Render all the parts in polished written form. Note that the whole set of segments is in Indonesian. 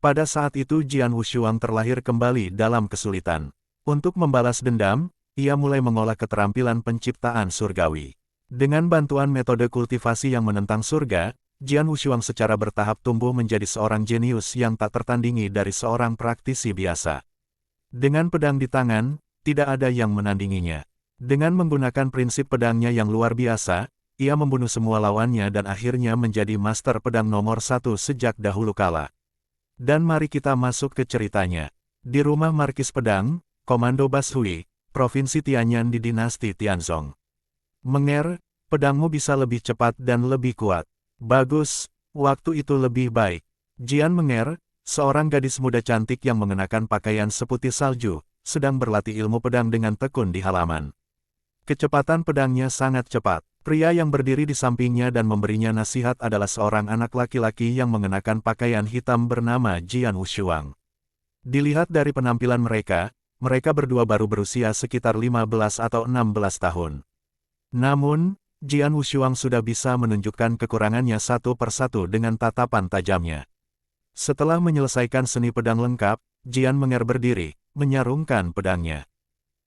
Pada saat itu Jian Wushuang terlahir kembali dalam kesulitan. Untuk membalas dendam, ia mulai mengolah keterampilan penciptaan surgawi. Dengan bantuan metode kultivasi yang menentang surga, Jian Wushuang secara bertahap tumbuh menjadi seorang jenius yang tak tertandingi dari seorang praktisi biasa. Dengan pedang di tangan, tidak ada yang menandinginya. Dengan menggunakan prinsip pedangnya yang luar biasa, ia membunuh semua lawannya dan akhirnya menjadi master pedang nomor 1 sejak dahulu kala. Dan mari kita masuk ke ceritanya. Di rumah Markis Pedang, Komando Bashui, Provinsi Tianyan di dinasti Tianzong. Menger, pedangmu bisa lebih cepat dan lebih kuat. Bagus, waktu itu lebih baik. Jian Menger, seorang gadis muda cantik yang mengenakan pakaian seputih salju, sedang berlatih ilmu pedang dengan tekun di halaman. Kecepatan pedangnya sangat cepat. Pria yang berdiri di sampingnya dan memberinya nasihat adalah seorang anak laki-laki yang mengenakan pakaian hitam bernama Jian Wushuang. Dilihat dari penampilan mereka berdua baru berusia sekitar 15 atau 16 tahun. Namun, Jian Wushuang sudah bisa menunjukkan kekurangannya satu persatu dengan tatapan tajamnya. Setelah menyelesaikan seni pedang lengkap, Jian Menger berdiri, menyarungkan pedangnya.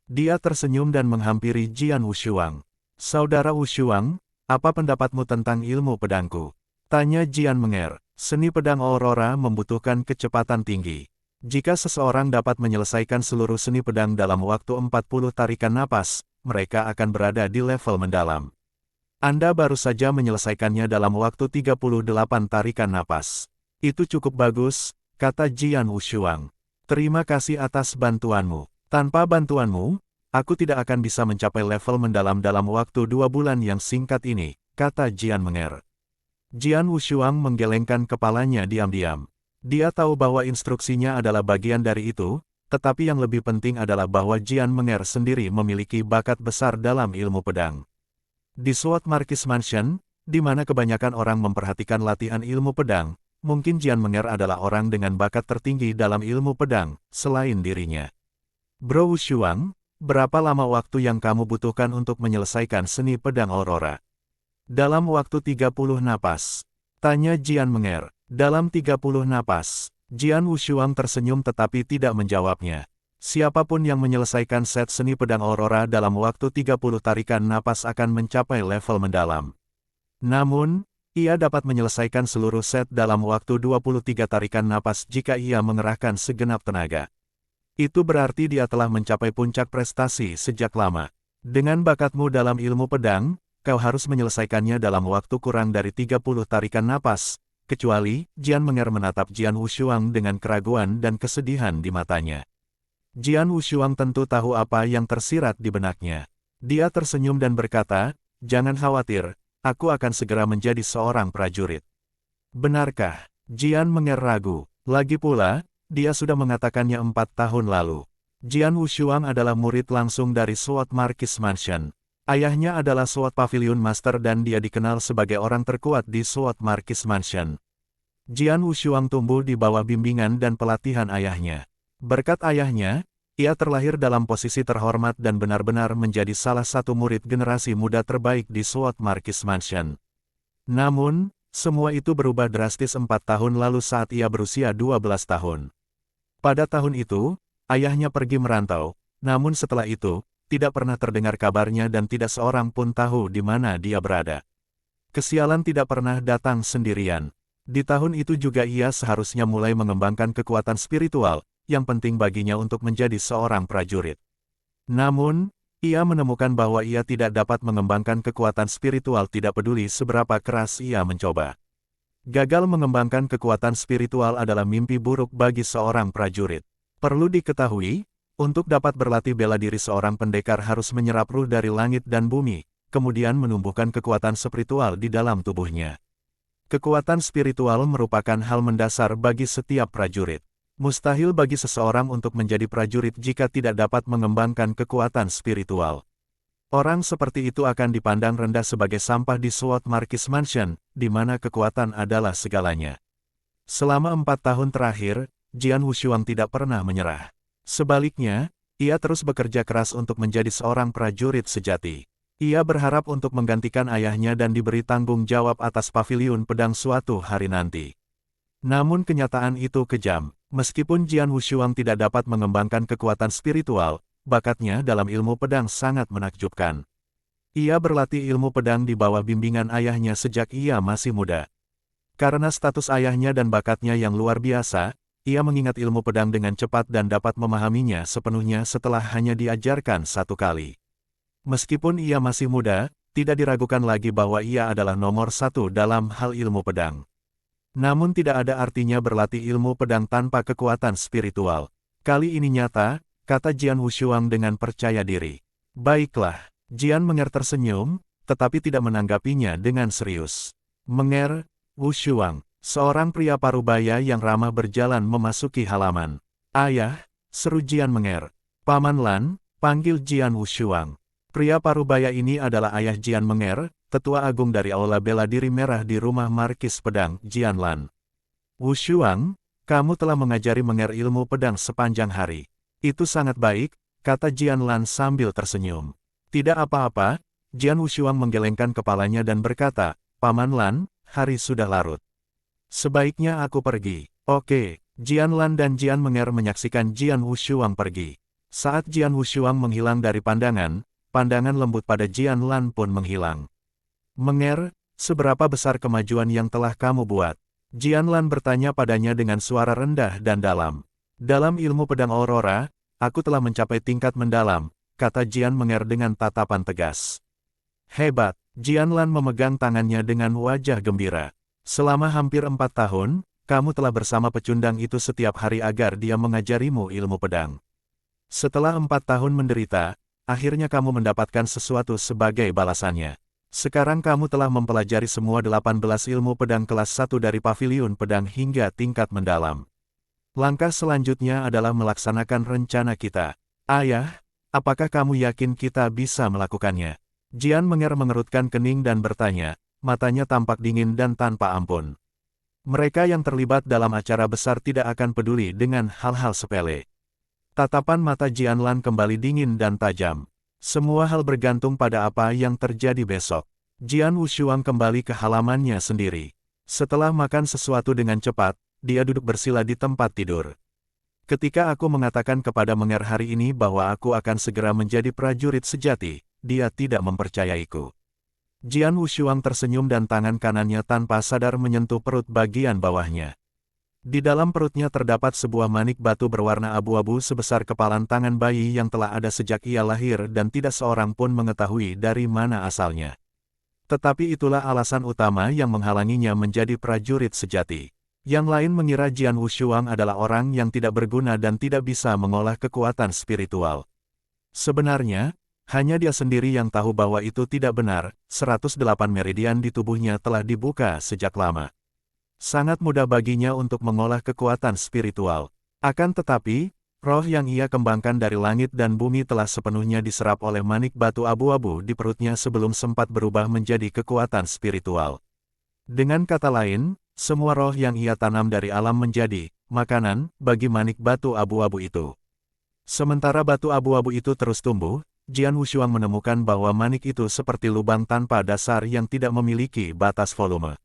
Dia tersenyum dan menghampiri Jian Wushuang. Saudara Wushuang, apa pendapatmu tentang ilmu pedangku? Tanya Jian Menger. Seni pedang Aurora membutuhkan kecepatan tinggi. Jika seseorang dapat menyelesaikan seluruh seni pedang dalam waktu 40 tarikan napas, mereka akan berada di level mendalam. Anda baru saja menyelesaikannya dalam waktu 38 tarikan napas. Itu cukup bagus, kata Jian Wushuang. Terima kasih atas bantuanmu. Tanpa bantuanmu, aku tidak akan bisa mencapai level mendalam dalam waktu 2 bulan yang singkat ini, kata Jian Menger. Jian Wushuang menggelengkan kepalanya diam-diam. Dia tahu bahwa instruksinya adalah bagian dari itu, tetapi yang lebih penting adalah bahwa Jian Menger sendiri memiliki bakat besar dalam ilmu pedang. Di Sword Marquis Mansion, di mana kebanyakan orang memperhatikan latihan ilmu pedang, mungkin Jian Menger adalah orang dengan bakat tertinggi dalam ilmu pedang, selain dirinya. Bro Wushuang, berapa lama waktu yang kamu butuhkan untuk menyelesaikan seni pedang Aurora? Dalam waktu 30 napas. Tanya Jian Menger. Dalam 30 napas. Jian Wushuang tersenyum tetapi tidak menjawabnya. Siapapun yang menyelesaikan set seni pedang Aurora dalam waktu 30 tarikan napas akan mencapai level mendalam. Namun, ia dapat menyelesaikan seluruh set dalam waktu 23 tarikan napas jika ia mengerahkan segenap tenaga. Itu berarti dia telah mencapai puncak prestasi sejak lama. Dengan bakatmu dalam ilmu pedang, kau harus menyelesaikannya dalam waktu kurang dari 30 tarikan napas, kecuali, Jian Menger menatap Jian Wushuang dengan keraguan dan kesedihan di matanya. Jian Wushuang tentu tahu apa yang tersirat di benaknya. Dia tersenyum dan berkata, jangan khawatir, aku akan segera menjadi seorang prajurit. Benarkah? Jian Menger ragu. Lagi pula, dia sudah mengatakannya 4 tahun lalu. Jian Wushuang adalah murid langsung dari Sword Marquis Mansion. Ayahnya adalah Sword Pavilion Master dan dia dikenal sebagai orang terkuat di Sword Marquis Mansion. Jian Wushuang tumbuh di bawah bimbingan dan pelatihan ayahnya. Berkat ayahnya, ia terlahir dalam posisi terhormat dan benar-benar menjadi salah satu murid generasi muda terbaik di Sword Marquis Mansion. Namun, semua itu berubah drastis 4 tahun lalu saat ia berusia 12 tahun. Pada tahun itu, ayahnya pergi merantau, namun setelah itu, tidak pernah terdengar kabarnya dan tidak seorang pun tahu di mana dia berada. Kesialan tidak pernah datang sendirian. Di tahun itu juga ia seharusnya mulai mengembangkan kekuatan spiritual, yang penting baginya untuk menjadi seorang prajurit. Namun, ia menemukan bahwa ia tidak dapat mengembangkan kekuatan spiritual tidak peduli seberapa keras ia mencoba. Gagal mengembangkan kekuatan spiritual adalah mimpi buruk bagi seorang prajurit. Perlu diketahui, untuk dapat berlatih bela diri seorang pendekar harus menyerap ruh dari langit dan bumi, kemudian menumbuhkan kekuatan spiritual di dalam tubuhnya. Kekuatan spiritual merupakan hal mendasar bagi setiap prajurit. Mustahil bagi seseorang untuk menjadi prajurit jika tidak dapat mengembangkan kekuatan spiritual. Orang seperti itu akan dipandang rendah sebagai sampah di Sword Marquis Mansion, di mana kekuatan adalah segalanya. Selama 4 tahun terakhir, Jian Wushuang tidak pernah menyerah. Sebaliknya, ia terus bekerja keras untuk menjadi seorang prajurit sejati. Ia berharap untuk menggantikan ayahnya dan diberi tanggung jawab atas paviliun pedang suatu hari nanti. Namun kenyataan itu kejam. Meskipun Jian Wushuang tidak dapat mengembangkan kekuatan spiritual, bakatnya dalam ilmu pedang sangat menakjubkan. Ia berlatih ilmu pedang di bawah bimbingan ayahnya sejak ia masih muda. Karena status ayahnya dan bakatnya yang luar biasa, ia mengingat ilmu pedang dengan cepat dan dapat memahaminya sepenuhnya setelah hanya diajarkan satu kali. Meskipun ia masih muda, tidak diragukan lagi bahwa ia adalah nomor satu dalam hal ilmu pedang. Namun tidak ada artinya berlatih ilmu pedang tanpa kekuatan spiritual. Kali ini nyata, kata Jian Wushuang dengan percaya diri. Baiklah, Jian Menger tersenyum, tetapi tidak menanggapinya dengan serius. Menger, Wushuang, seorang pria parubaya yang ramah berjalan memasuki halaman. Ayah, seru Jian Menger. Paman Lan, panggil Jian Wushuang. Pria parubaya ini adalah ayah Jian Menger, tetua agung dari Aula Bela Diri Merah di rumah Markis Pedang, Jian Lan. Wushuang, kamu telah mengajari Menger ilmu pedang sepanjang hari. Itu sangat baik, kata Jian Lan sambil tersenyum. Tidak apa-apa, Jian Wushuang menggelengkan kepalanya dan berkata, Paman Lan, hari sudah larut. Sebaiknya aku pergi. Oke, Jian Lan dan Jian Menger menyaksikan Jian Wushuang pergi. Saat Jian Wushuang menghilang dari pandangan, pandangan lembut pada Jian Lan pun menghilang. Menger, seberapa besar kemajuan yang telah kamu buat? Jian Lan bertanya padanya dengan suara rendah dan dalam. Dalam ilmu pedang Aurora, aku telah mencapai tingkat mendalam, kata Jian Menger dengan tatapan tegas. Hebat, Jian Lan memegang tangannya dengan wajah gembira. Selama hampir 4 tahun, kamu telah bersama pecundang itu setiap hari agar dia mengajarimu ilmu pedang. Setelah 4 tahun menderita, akhirnya kamu mendapatkan sesuatu sebagai balasannya. Sekarang kamu telah mempelajari semua 18 ilmu pedang kelas 1 dari paviliun pedang hingga tingkat mendalam. Langkah selanjutnya adalah melaksanakan rencana kita. Ayah, apakah kamu yakin kita bisa melakukannya? Jian Menger mengerutkan kening dan bertanya, matanya tampak dingin dan tanpa ampun. Mereka yang terlibat dalam acara besar tidak akan peduli dengan hal-hal sepele. Tatapan mata Jian Lan kembali dingin dan tajam. Semua hal bergantung pada apa yang terjadi besok. Jian Wushuang kembali ke halamannya sendiri. Setelah makan sesuatu dengan cepat, dia duduk bersila di tempat tidur. Ketika aku mengatakan kepada Menger hari ini bahwa aku akan segera menjadi prajurit sejati, dia tidak mempercayaiku. Jian Wushuang tersenyum dan tangan kanannya tanpa sadar menyentuh perut bagian bawahnya. Di dalam perutnya terdapat sebuah manik batu berwarna abu-abu sebesar kepalan tangan bayi yang telah ada sejak ia lahir dan tidak seorang pun mengetahui dari mana asalnya. Tetapi itulah alasan utama yang menghalanginya menjadi prajurit sejati. Yang lain mengira Jian Wushuang adalah orang yang tidak berguna dan tidak bisa mengolah kekuatan spiritual. Sebenarnya, hanya dia sendiri yang tahu bahwa itu tidak benar. 108 meridian di tubuhnya telah dibuka sejak lama. Sangat mudah baginya untuk mengolah kekuatan spiritual. Akan tetapi, roh yang ia kembangkan dari langit dan bumi telah sepenuhnya diserap oleh manik batu abu-abu di perutnya sebelum sempat berubah menjadi kekuatan spiritual. Dengan kata lain, semua roh yang ia tanam dari alam menjadi makanan bagi manik batu abu-abu itu. Sementara batu abu-abu itu terus tumbuh, Jian Wushuang menemukan bahwa manik itu seperti lubang tanpa dasar yang tidak memiliki batas volume.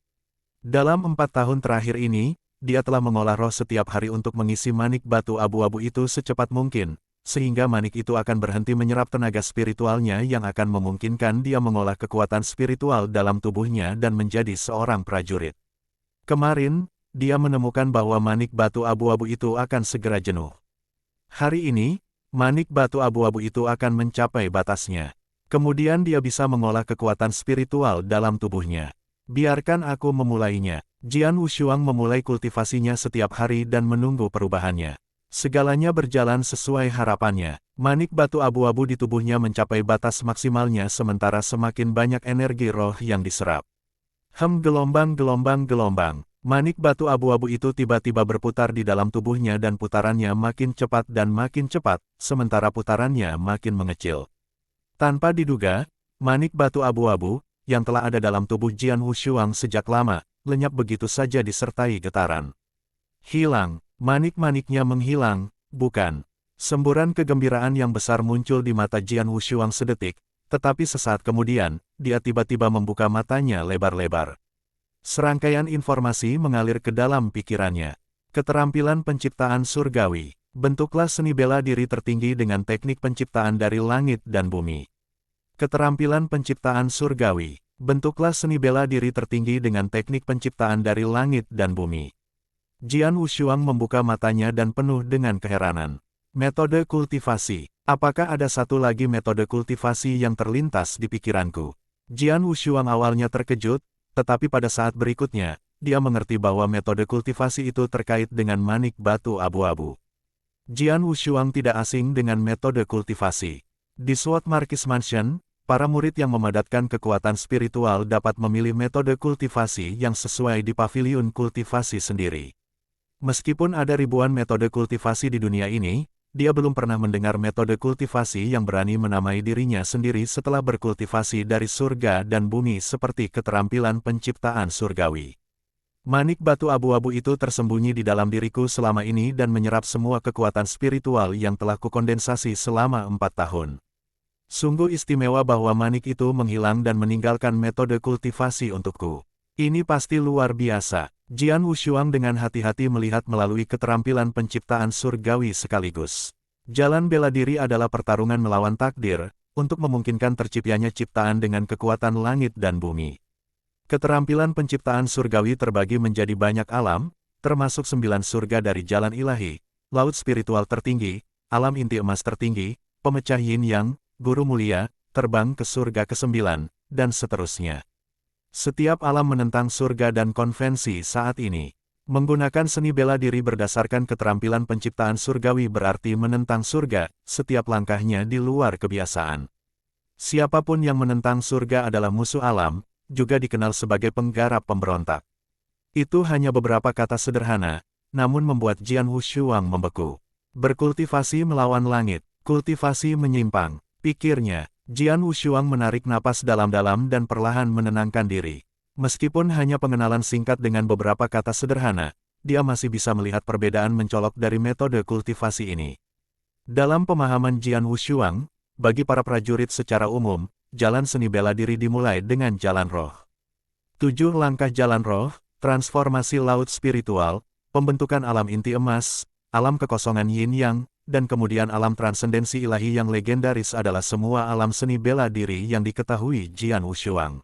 Dalam 4 tahun terakhir ini, dia telah mengolah roh setiap hari untuk mengisi manik batu abu-abu itu secepat mungkin, sehingga manik itu akan berhenti menyerap tenaga spiritualnya yang akan memungkinkan dia mengolah kekuatan spiritual dalam tubuhnya dan menjadi seorang prajurit. Kemarin, dia menemukan bahwa manik batu abu-abu itu akan segera jenuh. Hari ini, manik batu abu-abu itu akan mencapai batasnya. Kemudian dia bisa mengolah kekuatan spiritual dalam tubuhnya. Biarkan aku memulainya. Jian Wushuang memulai kultivasinya setiap hari dan menunggu perubahannya. Segalanya berjalan sesuai harapannya. Manik batu abu-abu di tubuhnya mencapai batas maksimalnya sementara semakin banyak energi roh yang diserap. Gelombang-gelombang-gelombang. Manik batu abu-abu itu tiba-tiba berputar di dalam tubuhnya dan putarannya makin cepat dan makin cepat, sementara putarannya makin mengecil. Tanpa diduga, manik batu abu-abu, yang telah ada dalam tubuh Jian Wushuang sejak lama, lenyap begitu saja disertai getaran. Hilang, manik-maniknya menghilang, bukan. Semburan kegembiraan yang besar muncul di mata Jian Wushuang sedetik, tetapi sesaat kemudian, dia tiba-tiba membuka matanya lebar-lebar. Serangkaian informasi mengalir ke dalam pikirannya. Keterampilan penciptaan surgawi. Bentuklah seni bela diri tertinggi dengan teknik penciptaan dari langit dan bumi. Keterampilan penciptaan surgawi. Bentuklah seni bela diri tertinggi dengan teknik penciptaan dari langit dan bumi. Jian Wushuang membuka matanya dan penuh dengan keheranan. Metode kultivasi. Apakah ada satu lagi metode kultivasi yang terlintas di pikiranku? Jian Wushuang awalnya terkejut, tetapi pada saat berikutnya, dia mengerti bahwa metode kultivasi itu terkait dengan manik batu abu-abu. Jian Wushuang tidak asing dengan metode kultivasi. Di Sword Marquis Mansion, para murid yang memadatkan kekuatan spiritual dapat memilih metode kultivasi yang sesuai di paviliun kultivasi sendiri. Meskipun ada ribuan metode kultivasi di dunia ini, dia belum pernah mendengar metode kultivasi yang berani menamai dirinya sendiri setelah berkultivasi dari surga dan bumi seperti keterampilan penciptaan surgawi. Manik batu abu-abu itu tersembunyi di dalam diriku selama ini dan menyerap semua kekuatan spiritual yang telah kukondensasi selama 4 tahun. Sungguh istimewa bahwa manik itu menghilang dan meninggalkan metode kultivasi untukku. Ini pasti luar biasa. Jian Wushuang dengan hati-hati melihat melalui keterampilan penciptaan surgawi sekaligus. Jalan bela diri adalah pertarungan melawan takdir, untuk memungkinkan terciptanya ciptaan dengan kekuatan langit dan bumi. Keterampilan penciptaan surgawi terbagi menjadi banyak alam, termasuk 9 surga dari jalan ilahi, laut spiritual tertinggi, alam inti emas tertinggi, pemecah yin yang, guru mulia, terbang ke surga ke-9, dan seterusnya. Setiap alam menentang surga dan konvensi saat ini. Menggunakan seni bela diri berdasarkan keterampilan penciptaan surgawi berarti menentang surga, setiap langkahnya di luar kebiasaan. Siapapun yang menentang surga adalah musuh alam, juga dikenal sebagai penggarap pemberontak. Itu hanya beberapa kata sederhana, namun membuat Jian Wushuang membeku. Berkultivasi melawan langit, kultivasi menyimpang, pikirnya. Jian Wushuang menarik napas dalam-dalam dan perlahan menenangkan diri. Meskipun hanya pengenalan singkat dengan beberapa kata sederhana, dia masih bisa melihat perbedaan mencolok dari metode kultivasi ini. Dalam pemahaman Jian Wushuang, bagi para prajurit secara umum, jalan seni bela diri dimulai dengan jalan roh. 7 langkah jalan roh, transformasi laut spiritual, pembentukan alam inti emas, alam kekosongan yin yang, dan kemudian alam transendensi ilahi yang legendaris adalah semua alam seni bela diri yang diketahui Jian Wushuang.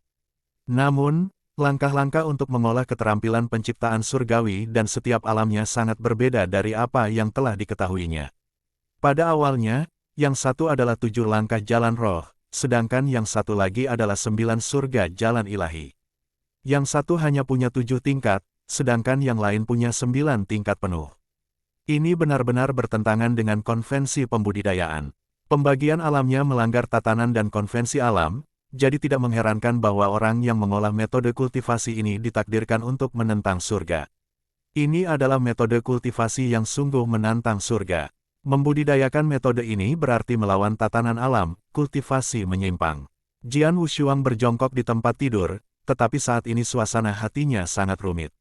Namun, langkah-langkah untuk mengolah keterampilan penciptaan surgawi dan setiap alamnya sangat berbeda dari apa yang telah diketahuinya. Pada awalnya, yang satu adalah 7 langkah jalan roh, sedangkan yang satu lagi adalah 9 surga jalan ilahi. Yang satu hanya punya 7 tingkat, sedangkan yang lain punya 9 tingkat penuh. Ini benar-benar bertentangan dengan konvensi pembudidayaan. Pembagian alamnya melanggar tatanan dan konvensi alam, jadi tidak mengherankan bahwa orang yang mengolah metode kultivasi ini ditakdirkan untuk menentang surga. Ini adalah metode kultivasi yang sungguh menantang surga. Membudidayakan metode ini berarti melawan tatanan alam, kultivasi menyimpang. Jian Wushuang berjongkok di tempat tidur, tetapi saat ini suasana hatinya sangat rumit.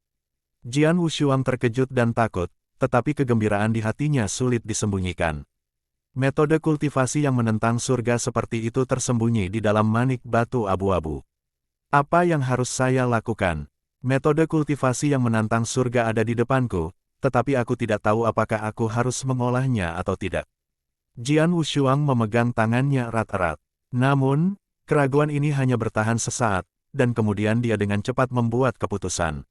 Jian Wushuang terkejut dan takut, tetapi kegembiraan di hatinya sulit disembunyikan. Metode kultivasi yang menentang surga seperti itu tersembunyi di dalam manik batu abu-abu. Apa yang harus saya lakukan? Metode kultivasi yang menantang surga ada di depanku, tetapi aku tidak tahu apakah aku harus mengolahnya atau tidak. Jian Wushuang memegang tangannya erat-erat. Namun, keraguan ini hanya bertahan sesaat, dan kemudian dia dengan cepat membuat keputusan.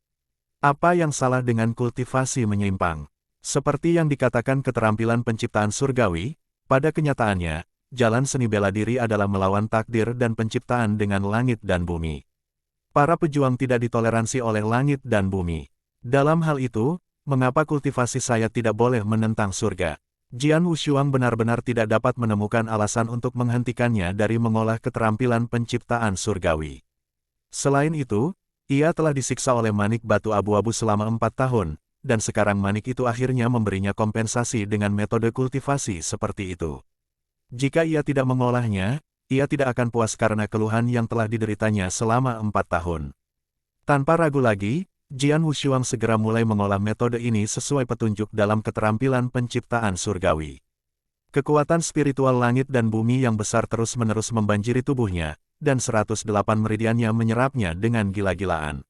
Apa yang salah dengan kultivasi menyimpang? Seperti yang dikatakan keterampilan penciptaan surgawi, pada kenyataannya, jalan seni bela diri adalah melawan takdir dan penciptaan dengan langit dan bumi. Para pejuang tidak ditoleransi oleh langit dan bumi. Dalam hal itu, mengapa kultivasi saya tidak boleh menentang surga? Jian Wushuang benar-benar tidak dapat menemukan alasan untuk menghentikannya dari mengolah keterampilan penciptaan surgawi. Selain itu, ia telah disiksa oleh manik batu abu-abu selama 4 tahun, dan sekarang manik itu akhirnya memberinya kompensasi dengan metode kultivasi seperti itu. Jika ia tidak mengolahnya, ia tidak akan puas karena keluhan yang telah dideritanya selama 4 tahun. Tanpa ragu lagi, Jian Wushuang segera mulai mengolah metode ini sesuai petunjuk dalam keterampilan penciptaan surgawi. Kekuatan spiritual langit dan bumi yang besar terus-menerus membanjiri tubuhnya, dan 108 meridiannya menyerapnya dengan gila-gilaan.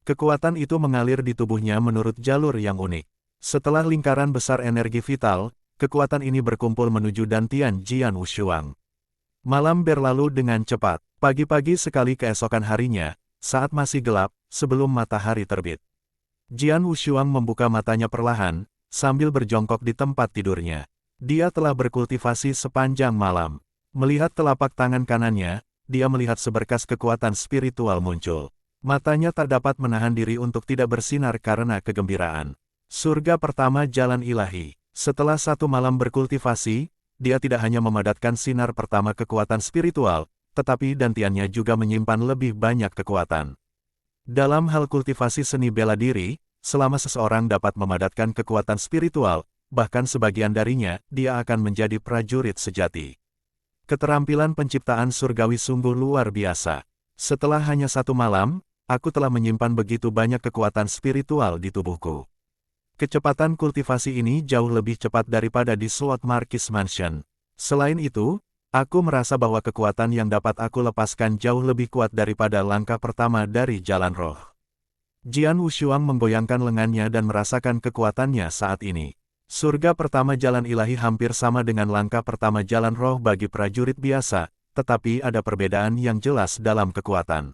Kekuatan itu mengalir di tubuhnya menurut jalur yang unik. Setelah lingkaran besar energi vital, kekuatan ini berkumpul menuju dantian Jian Wushuang. Malam berlalu dengan cepat. Pagi-pagi sekali keesokan harinya, saat masih gelap, sebelum matahari terbit. Jian Wushuang membuka matanya perlahan, sambil berjongkok di tempat tidurnya. Dia telah berkultivasi sepanjang malam. Melihat telapak tangan kanannya, dia melihat seberkas kekuatan spiritual muncul. Matanya tak dapat menahan diri untuk tidak bersinar karena kegembiraan. Surga pertama jalan ilahi. Setelah 1 malam berkultivasi, dia tidak hanya memadatkan sinar pertama kekuatan spiritual, tetapi dantiannya juga menyimpan lebih banyak kekuatan. Dalam hal kultivasi seni bela diri, selama seseorang dapat memadatkan kekuatan spiritual, bahkan sebagian darinya, dia akan menjadi prajurit sejati. Keterampilan penciptaan surgawi sungguh luar biasa. Setelah hanya 1 malam, aku telah menyimpan begitu banyak kekuatan spiritual di tubuhku. Kecepatan kultivasi ini jauh lebih cepat daripada di Sword Marquis Mansion. Selain itu, aku merasa bahwa kekuatan yang dapat aku lepaskan jauh lebih kuat daripada langkah pertama dari jalan roh. Jian Wushuang menggoyangkan lengannya dan merasakan kekuatannya saat ini. Surga pertama jalan ilahi hampir sama dengan langkah pertama jalan roh bagi prajurit biasa, tetapi ada perbedaan yang jelas dalam kekuatan.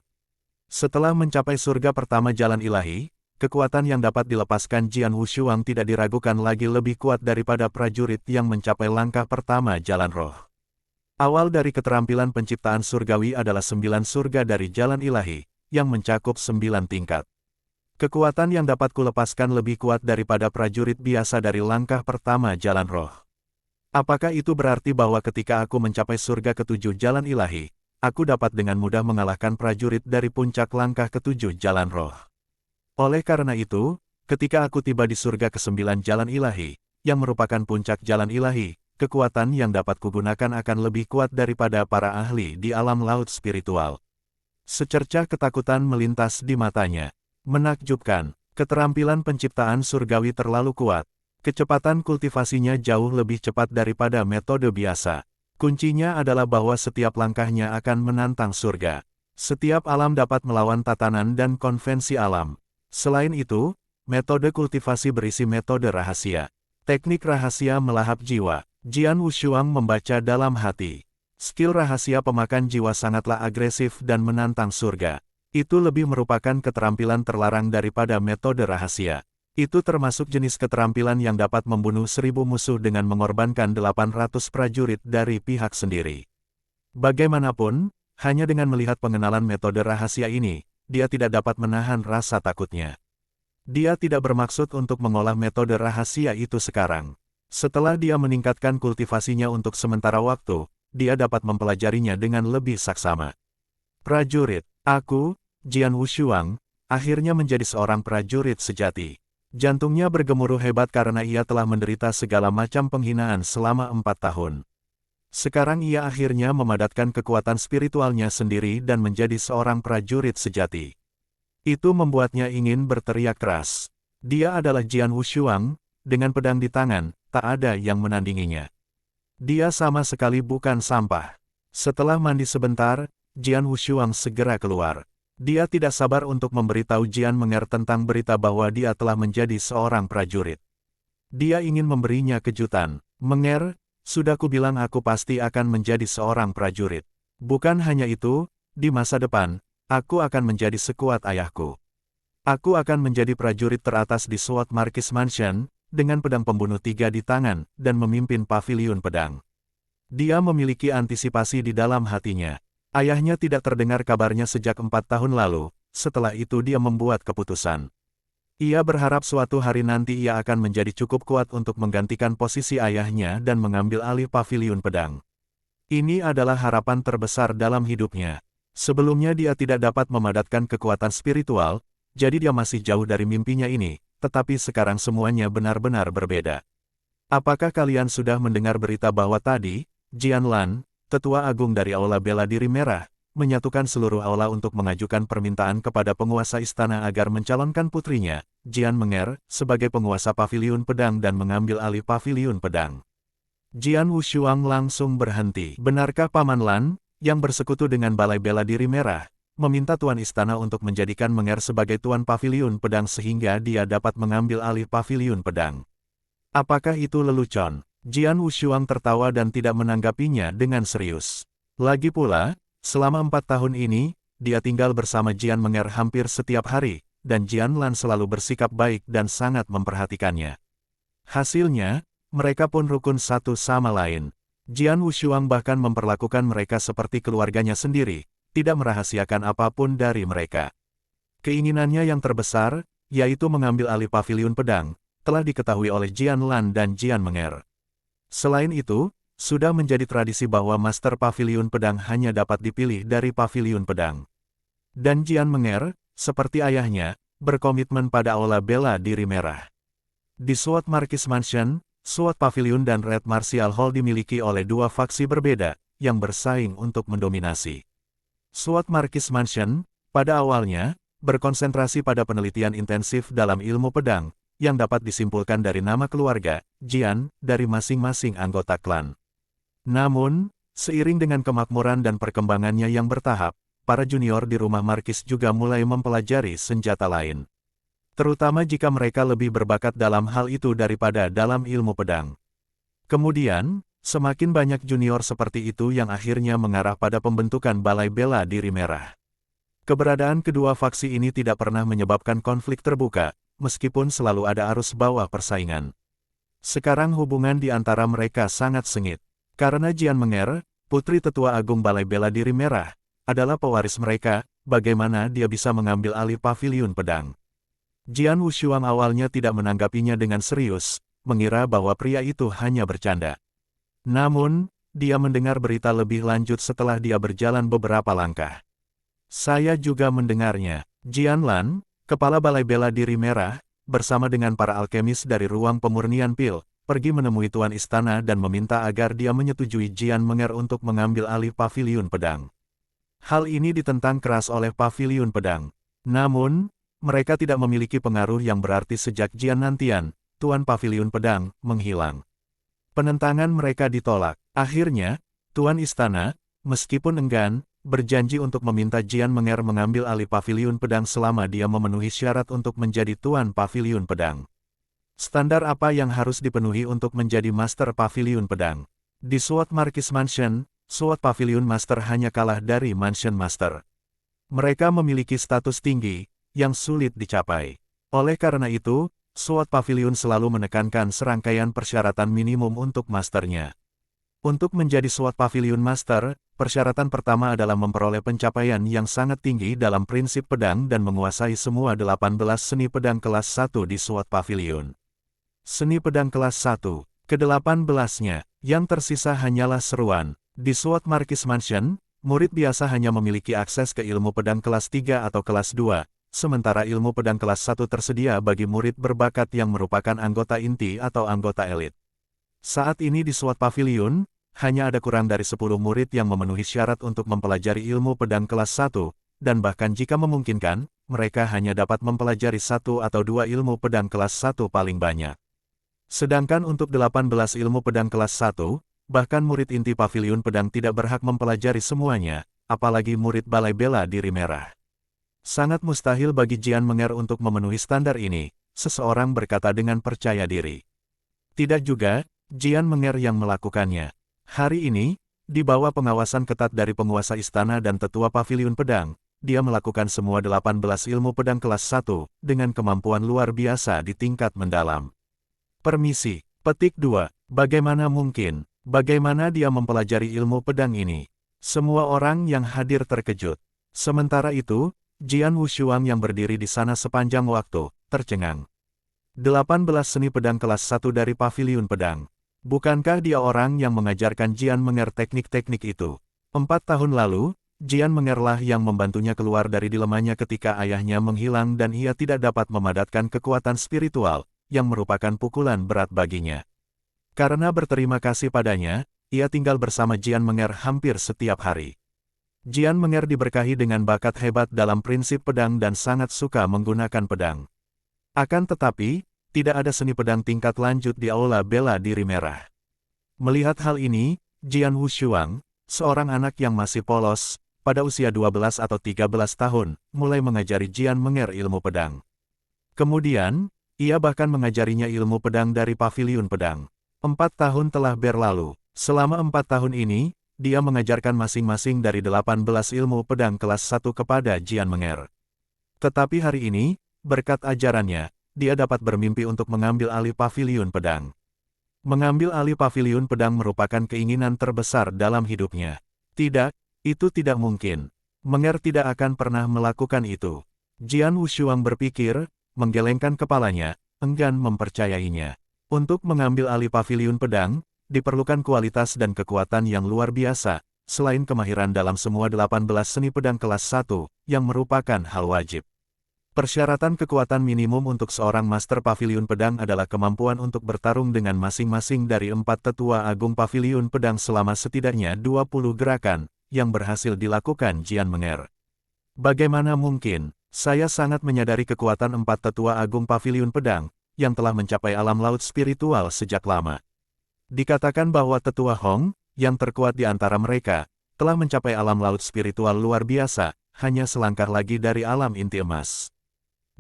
Setelah mencapai surga pertama jalan ilahi, kekuatan yang dapat dilepaskan Jian Wushuang tidak diragukan lagi lebih kuat daripada prajurit yang mencapai langkah pertama jalan roh. Awal dari keterampilan penciptaan surgawi adalah 9 surga dari jalan ilahi, yang mencakup 9 tingkat. Kekuatan yang dapat kulepaskan lebih kuat daripada prajurit biasa dari langkah pertama jalan roh. Apakah itu berarti bahwa ketika aku mencapai surga ke-7 jalan ilahi, aku dapat dengan mudah mengalahkan prajurit dari puncak langkah ke-7 jalan roh? Oleh karena itu, ketika aku tiba di surga ke-9 jalan ilahi, yang merupakan puncak jalan ilahi, kekuatan yang dapat kugunakan akan lebih kuat daripada para ahli di alam laut spiritual. Secercah ketakutan melintas di matanya. Menakjubkan, keterampilan penciptaan surgawi terlalu kuat. Kecepatan kultivasinya jauh lebih cepat daripada metode biasa. Kuncinya adalah bahwa setiap langkahnya akan menantang surga. Setiap alam dapat melawan tatanan dan konvensi alam. Selain itu, metode kultivasi berisi metode rahasia. Teknik rahasia melahap jiwa. Jian Wushuang membaca dalam hati. Skill rahasia pemakan jiwa sangatlah agresif dan menantang surga. Itu lebih merupakan keterampilan terlarang daripada metode rahasia. Itu termasuk jenis keterampilan yang dapat membunuh 1000 musuh dengan mengorbankan 800 prajurit dari pihak sendiri. Bagaimanapun, hanya dengan melihat pengenalan metode rahasia ini, dia tidak dapat menahan rasa takutnya. Dia tidak bermaksud untuk mengolah metode rahasia itu sekarang. Setelah dia meningkatkan kultivasinya untuk sementara waktu, dia dapat mempelajarinya dengan lebih saksama. Prajurit, aku, Jian Wushuang, akhirnya menjadi seorang prajurit sejati. Jantungnya bergemuruh hebat karena ia telah menderita segala macam penghinaan selama 4 tahun. Sekarang ia akhirnya memadatkan kekuatan spiritualnya sendiri dan menjadi seorang prajurit sejati. Itu membuatnya ingin berteriak keras. Dia adalah Jian Wushuang, dengan pedang di tangan, tak ada yang menandinginya. Dia sama sekali bukan sampah. Setelah mandi sebentar, Jian Wushuang segera keluar. Dia tidak sabar untuk memberitahu Jian Menger tentang berita bahwa dia telah menjadi seorang prajurit. Dia ingin memberinya kejutan. Menger, sudah kubilang aku pasti akan menjadi seorang prajurit. Bukan hanya itu, di masa depan, aku akan menjadi sekuat ayahku. Aku akan menjadi prajurit teratas di Sword Marquis Mansion, dengan pedang pembunuh 3 di tangan, dan memimpin paviliun pedang. Dia memiliki antisipasi di dalam hatinya. Ayahnya tidak terdengar kabarnya sejak 4 tahun lalu, setelah itu dia membuat keputusan. Ia berharap suatu hari nanti ia akan menjadi cukup kuat untuk menggantikan posisi ayahnya dan mengambil alih paviliun pedang. Ini adalah harapan terbesar dalam hidupnya. Sebelumnya dia tidak dapat memadatkan kekuatan spiritual, jadi dia masih jauh dari mimpinya ini, tetapi sekarang semuanya benar-benar berbeda. Apakah kalian sudah mendengar berita bahwa tadi, Jian Lan, Tetua Agung dari Aula Bela Diri Merah, menyatukan seluruh aula untuk mengajukan permintaan kepada penguasa istana agar mencalonkan putrinya, Jian Menger, sebagai penguasa paviliun pedang dan mengambil alih paviliun pedang. Jian Wushuang langsung berhenti. Benarkah Paman Lan, yang bersekutu dengan Balai Bela Diri Merah, meminta Tuan Istana untuk menjadikan Menger sebagai Tuan Paviliun Pedang sehingga dia dapat mengambil alih Paviliun Pedang. Apakah itu lelucon? Jian Wushuang tertawa dan tidak menanggapinya dengan serius. Lagi pula, selama 4 tahun ini, dia tinggal bersama Jian Menger hampir setiap hari, dan Jian Lan selalu bersikap baik dan sangat memperhatikannya. Hasilnya, mereka pun rukun satu sama lain. Jian Wushuang bahkan memperlakukan mereka seperti keluarganya sendiri, tidak merahasiakan apapun dari mereka. Keinginannya yang terbesar, yaitu mengambil alih Paviliun Pedang, telah diketahui oleh Jian Lan dan Jian Menger. Selain itu, sudah menjadi tradisi bahwa Master Paviliun Pedang hanya dapat dipilih dari Paviliun Pedang. Dan Jian Menger, seperti ayahnya, berkomitmen pada Aula Bela Diri Merah. Di Sword Marquis Mansion, Sword Pavilion dan Red Martial Hall dimiliki oleh dua faksi berbeda, yang bersaing untuk mendominasi. Sword Marquis Mansion, pada awalnya, berkonsentrasi pada penelitian intensif dalam ilmu pedang, yang dapat disimpulkan dari nama keluarga, Jian, dari masing-masing anggota klan. Namun, seiring dengan kemakmuran dan perkembangannya yang bertahap, para junior di rumah Markis juga mulai mempelajari senjata lain. Terutama jika mereka lebih berbakat dalam hal itu daripada dalam ilmu pedang. Kemudian, semakin banyak junior seperti itu yang akhirnya mengarah pada pembentukan Balai Bela Diri Merah. Keberadaan kedua faksi ini tidak pernah menyebabkan konflik terbuka, meskipun selalu ada arus bawah persaingan. Sekarang hubungan di antara mereka sangat sengit, karena Jian Menger, putri tetua agung Balai Bela Diri Merah, adalah pewaris mereka, bagaimana dia bisa mengambil alih Paviliun Pedang. Jian Wushuang awalnya tidak menanggapinya dengan serius, mengira bahwa pria itu hanya bercanda. Namun, dia mendengar berita lebih lanjut setelah dia berjalan beberapa langkah. Saya juga mendengarnya. Jian Lan, kepala Balai Bela Diri Merah, bersama dengan para alkemis dari ruang pemurnian pil, pergi menemui Tuan Istana dan meminta agar dia menyetujui Jian Menger untuk mengambil alih Paviliun Pedang. Hal ini ditentang keras oleh Paviliun Pedang. Namun, mereka tidak memiliki pengaruh yang berarti sejak Jian Nantian, Tuan Paviliun Pedang, menghilang. Penentangan mereka ditolak. Akhirnya, Tuan Istana, meskipun enggan, berjanji untuk meminta Jian Menger mengambil alih Paviliun Pedang selama dia memenuhi syarat untuk menjadi Tuan Paviliun Pedang. Standar apa yang harus dipenuhi untuk menjadi Master Paviliun Pedang? Di Sword Marquis Mansion, Sword Paviliun Master hanya kalah dari Mansion Master. Mereka memiliki status tinggi, yang sulit dicapai. Oleh karena itu, Sword Pavilion selalu menekankan serangkaian persyaratan minimum untuk masternya. Untuk menjadi Sword Pavilion Master, persyaratan pertama adalah memperoleh pencapaian yang sangat tinggi dalam prinsip pedang dan menguasai semua 18 seni pedang kelas 1 di Sword Pavilion. Seni pedang kelas 1, ke-18-nya, yang tersisa hanyalah seruan. Di Sword Marquis Mansion, murid biasa hanya memiliki akses ke ilmu pedang kelas 3 atau kelas 2, sementara ilmu pedang kelas 1 tersedia bagi murid berbakat yang merupakan anggota inti atau anggota elit. Saat ini di Sword Pavilion, hanya ada kurang dari 10 murid yang memenuhi syarat untuk mempelajari ilmu pedang kelas 1, dan bahkan jika memungkinkan, mereka hanya dapat mempelajari 1 atau 2 ilmu pedang kelas 1 paling banyak. Sedangkan untuk 18 ilmu pedang kelas 1, bahkan murid inti Paviliun Pedang tidak berhak mempelajari semuanya, apalagi murid Balai Bela Diri Merah. Sangat mustahil bagi Jian Menger untuk memenuhi standar ini, seseorang berkata dengan percaya diri. Tidak juga, Jian Menger yang melakukannya. Hari ini, di bawah pengawasan ketat dari penguasa istana dan tetua Paviliun Pedang, dia melakukan semua 18 ilmu pedang kelas 1, dengan kemampuan luar biasa di tingkat mendalam. Permisi, petik 2, bagaimana mungkin, bagaimana dia mempelajari ilmu pedang ini? Semua orang yang hadir terkejut. Sementara itu, Jian Wushuang yang berdiri di sana sepanjang waktu, tercengang. 18 seni pedang kelas 1 dari Paviliun Pedang. Bukankah dia orang yang mengajarkan Jian Menger teknik-teknik itu? 4 tahun lalu, Jian Menger lah yang membantunya keluar dari dilemanya ketika ayahnya menghilang dan ia tidak dapat memadatkan kekuatan spiritual, yang merupakan pukulan berat baginya. Karena berterima kasih padanya, ia tinggal bersama Jian Menger hampir setiap hari. Jian Menger diberkahi dengan bakat hebat dalam prinsip pedang dan sangat suka menggunakan pedang. Akan tetapi, tidak ada seni pedang tingkat lanjut di Aula Bela Diri Merah. Melihat hal ini, Jian Wushuang, seorang anak yang masih polos, pada usia 12 atau 13 tahun, mulai mengajari Jian Menger ilmu pedang. Kemudian, ia bahkan mengajarinya ilmu pedang dari paviliun pedang. 4 tahun telah berlalu. Selama 4 tahun ini, dia mengajarkan masing-masing dari 18 ilmu pedang kelas 1 kepada Jian Menger. Tetapi hari ini, berkat ajarannya, dia dapat bermimpi untuk mengambil alih paviliun pedang. Mengambil alih paviliun pedang merupakan keinginan terbesar dalam hidupnya. Tidak, itu tidak mungkin. Menger tidak akan pernah melakukan itu. Jian Wushuang berpikir, menggelengkan kepalanya, enggan mempercayainya. Untuk mengambil alih paviliun pedang, diperlukan kualitas dan kekuatan yang luar biasa, selain kemahiran dalam semua 18 seni pedang kelas 1, yang merupakan hal wajib. Persyaratan kekuatan minimum untuk seorang master paviliun pedang adalah kemampuan untuk bertarung dengan masing-masing dari 4 tetua agung paviliun pedang selama setidaknya 20 gerakan, yang berhasil dilakukan Jian Menger. Bagaimana mungkin? Saya sangat menyadari kekuatan 4 tetua agung paviliun pedang, yang telah mencapai alam laut spiritual sejak lama. Dikatakan bahwa tetua Hong, yang terkuat di antara mereka, telah mencapai alam laut spiritual luar biasa, hanya selangkah lagi dari alam inti emas.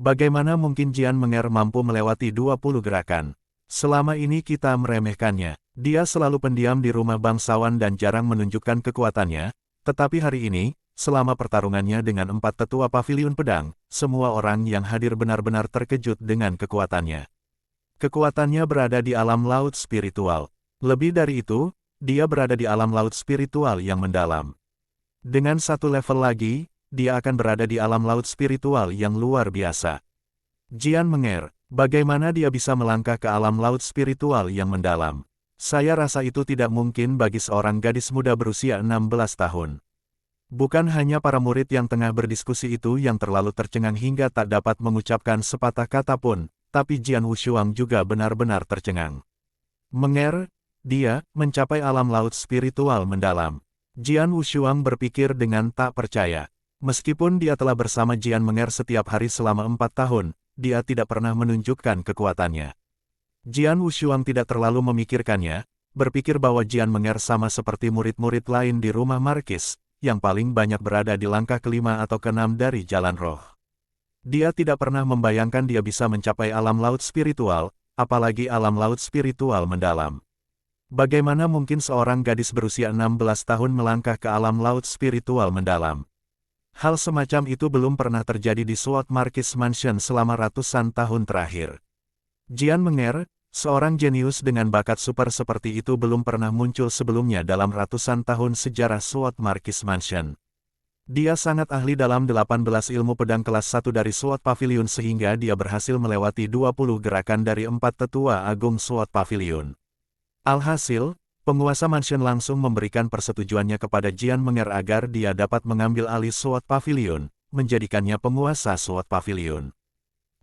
Bagaimana mungkin Jian Menger mampu melewati 20 gerakan? Selama ini kita meremehkannya. Dia selalu pendiam di rumah bangsawan dan jarang menunjukkan kekuatannya, tetapi hari ini, selama pertarungannya dengan 4 tetua paviliun pedang, semua orang yang hadir benar-benar terkejut dengan kekuatannya. Kekuatannya berada di alam laut spiritual. Lebih dari itu, dia berada di alam laut spiritual yang mendalam. Dengan satu level lagi, dia akan berada di alam laut spiritual yang luar biasa. Jian Menger, bagaimana dia bisa melangkah ke alam laut spiritual yang mendalam? Saya rasa itu tidak mungkin bagi seorang gadis muda berusia 16 tahun. Bukan hanya para murid yang tengah berdiskusi itu yang terlalu tercengang hingga tak dapat mengucapkan sepatah kata pun, tapi Jian Wushuang juga benar-benar tercengang. Menger, dia mencapai alam laut spiritual mendalam. Jian Wushuang berpikir dengan tak percaya. Meskipun dia telah bersama Jian Menger setiap hari selama 4 tahun, dia tidak pernah menunjukkan kekuatannya. Jian Wushuang tidak terlalu memikirkannya, berpikir bahwa Jian Menger sama seperti murid-murid lain di rumah Markis, yang paling banyak berada di langkah kelima atau keenam dari jalan roh. Dia tidak pernah membayangkan dia bisa mencapai alam laut spiritual, apalagi alam laut spiritual mendalam. Bagaimana mungkin seorang gadis berusia 16 tahun melangkah ke alam laut spiritual mendalam? Hal semacam itu belum pernah terjadi di Sword Marquis Mansion selama ratusan tahun terakhir. Jian Menger, seorang jenius dengan bakat super seperti itu belum pernah muncul sebelumnya dalam ratusan tahun sejarah Sword Marquis Mansion. Dia sangat ahli dalam 18 ilmu pedang kelas 1 dari Sword Pavilion sehingga dia berhasil melewati 20 gerakan dari 4 tetua agung Sword Pavilion. Alhasil, penguasa mansion langsung memberikan persetujuannya kepada Jian Menger agar dia dapat mengambil alih Sword Pavilion, menjadikannya penguasa Sword Pavilion.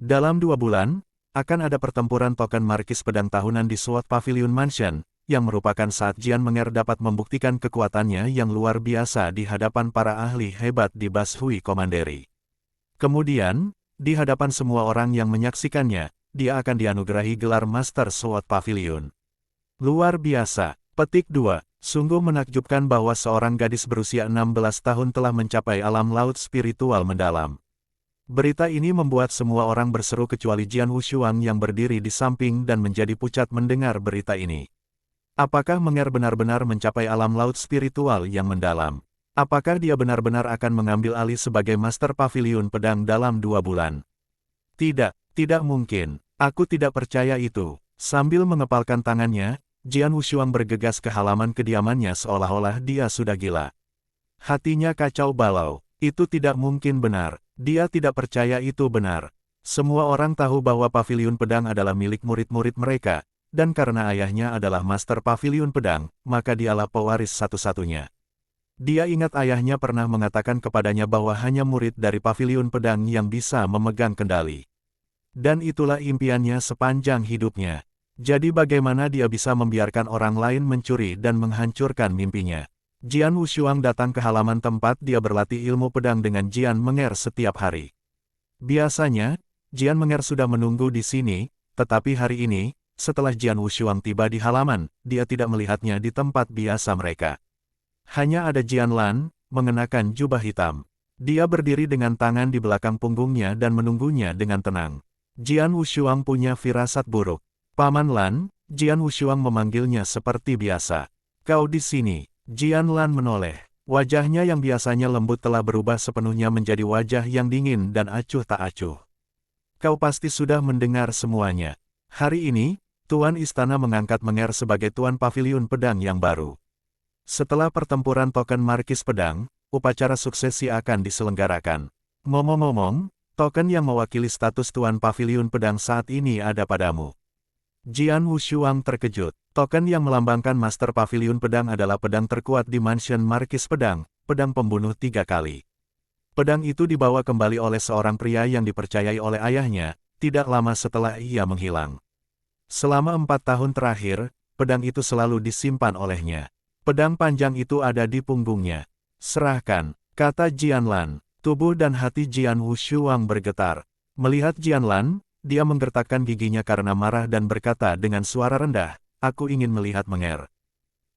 Dalam 2 bulan, akan ada pertempuran token markis pedang tahunan di Sword Pavilion Mansion, yang merupakan saat Jian Menger dapat membuktikan kekuatannya yang luar biasa di hadapan para ahli hebat di Bashui Commandery. Kemudian, di hadapan semua orang yang menyaksikannya, dia akan dianugerahi gelar Master Sword Pavilion. Luar biasa. Petik 2. Sungguh menakjubkan bahwa seorang gadis berusia 16 tahun telah mencapai alam laut spiritual mendalam. Berita ini membuat semua orang berseru kecuali Jian Wushuang yang berdiri di samping dan menjadi pucat mendengar berita ini. Apakah Menger benar-benar mencapai alam laut spiritual yang mendalam? Apakah dia benar-benar akan mengambil alih sebagai Master Pavilion Pedang dalam 2 bulan? Tidak, tidak mungkin. Aku tidak percaya itu. Sambil mengepalkan tangannya, Jian Wushuang bergegas ke halaman kediamannya seolah-olah dia sudah gila. Hatinya kacau balau. Itu tidak mungkin benar. Dia tidak percaya itu benar. Semua orang tahu bahwa paviliun pedang adalah milik murid-murid mereka, dan karena ayahnya adalah Master Pavilion Pedang, maka dialah pewaris satu-satunya. Dia ingat ayahnya pernah mengatakan kepadanya bahwa hanya murid dari Pavilion Pedang yang bisa memegang kendali. Dan itulah impiannya sepanjang hidupnya. Jadi bagaimana dia bisa membiarkan orang lain mencuri dan menghancurkan mimpinya? Jian Wushuang datang ke halaman tempat dia berlatih ilmu pedang dengan Jian Menger setiap hari. Biasanya, Jian Menger sudah menunggu di sini, tetapi hari ini, setelah Jian Wushuang tiba di halaman, dia tidak melihatnya di tempat biasa mereka. Hanya ada Jian Lan, mengenakan jubah hitam. Dia berdiri dengan tangan di belakang punggungnya dan menunggunya dengan tenang. Jian Wushuang punya firasat buruk. Paman Lan, Jian Wushuang memanggilnya seperti biasa. Kau di sini. Jian Lan menoleh. Wajahnya yang biasanya lembut telah berubah sepenuhnya menjadi wajah yang dingin dan acuh tak acuh. Kau pasti sudah mendengar semuanya. Hari ini, Tuan Istana mengangkat Menger sebagai Tuan Paviliun Pedang yang baru. Setelah pertempuran token Markis Pedang, upacara suksesi akan diselenggarakan. Ngomong-ngomong, token yang mewakili status Tuan Paviliun Pedang saat ini ada padamu. Jian Wushuang terkejut. Token yang melambangkan Master Paviliun Pedang adalah pedang terkuat di Mansion Markis Pedang, pedang pembunuh 3 kali. Pedang itu dibawa kembali oleh seorang pria yang dipercayai oleh ayahnya, tidak lama setelah ia menghilang. Selama 4 tahun terakhir, pedang itu selalu disimpan olehnya. Pedang panjang itu ada di punggungnya. Serahkan, kata Jian Lan. Tubuh dan hati Jian Wushuang bergetar. Melihat Jian Lan, dia menggertakkan giginya karena marah dan berkata dengan suara rendah, aku ingin melihat Menger.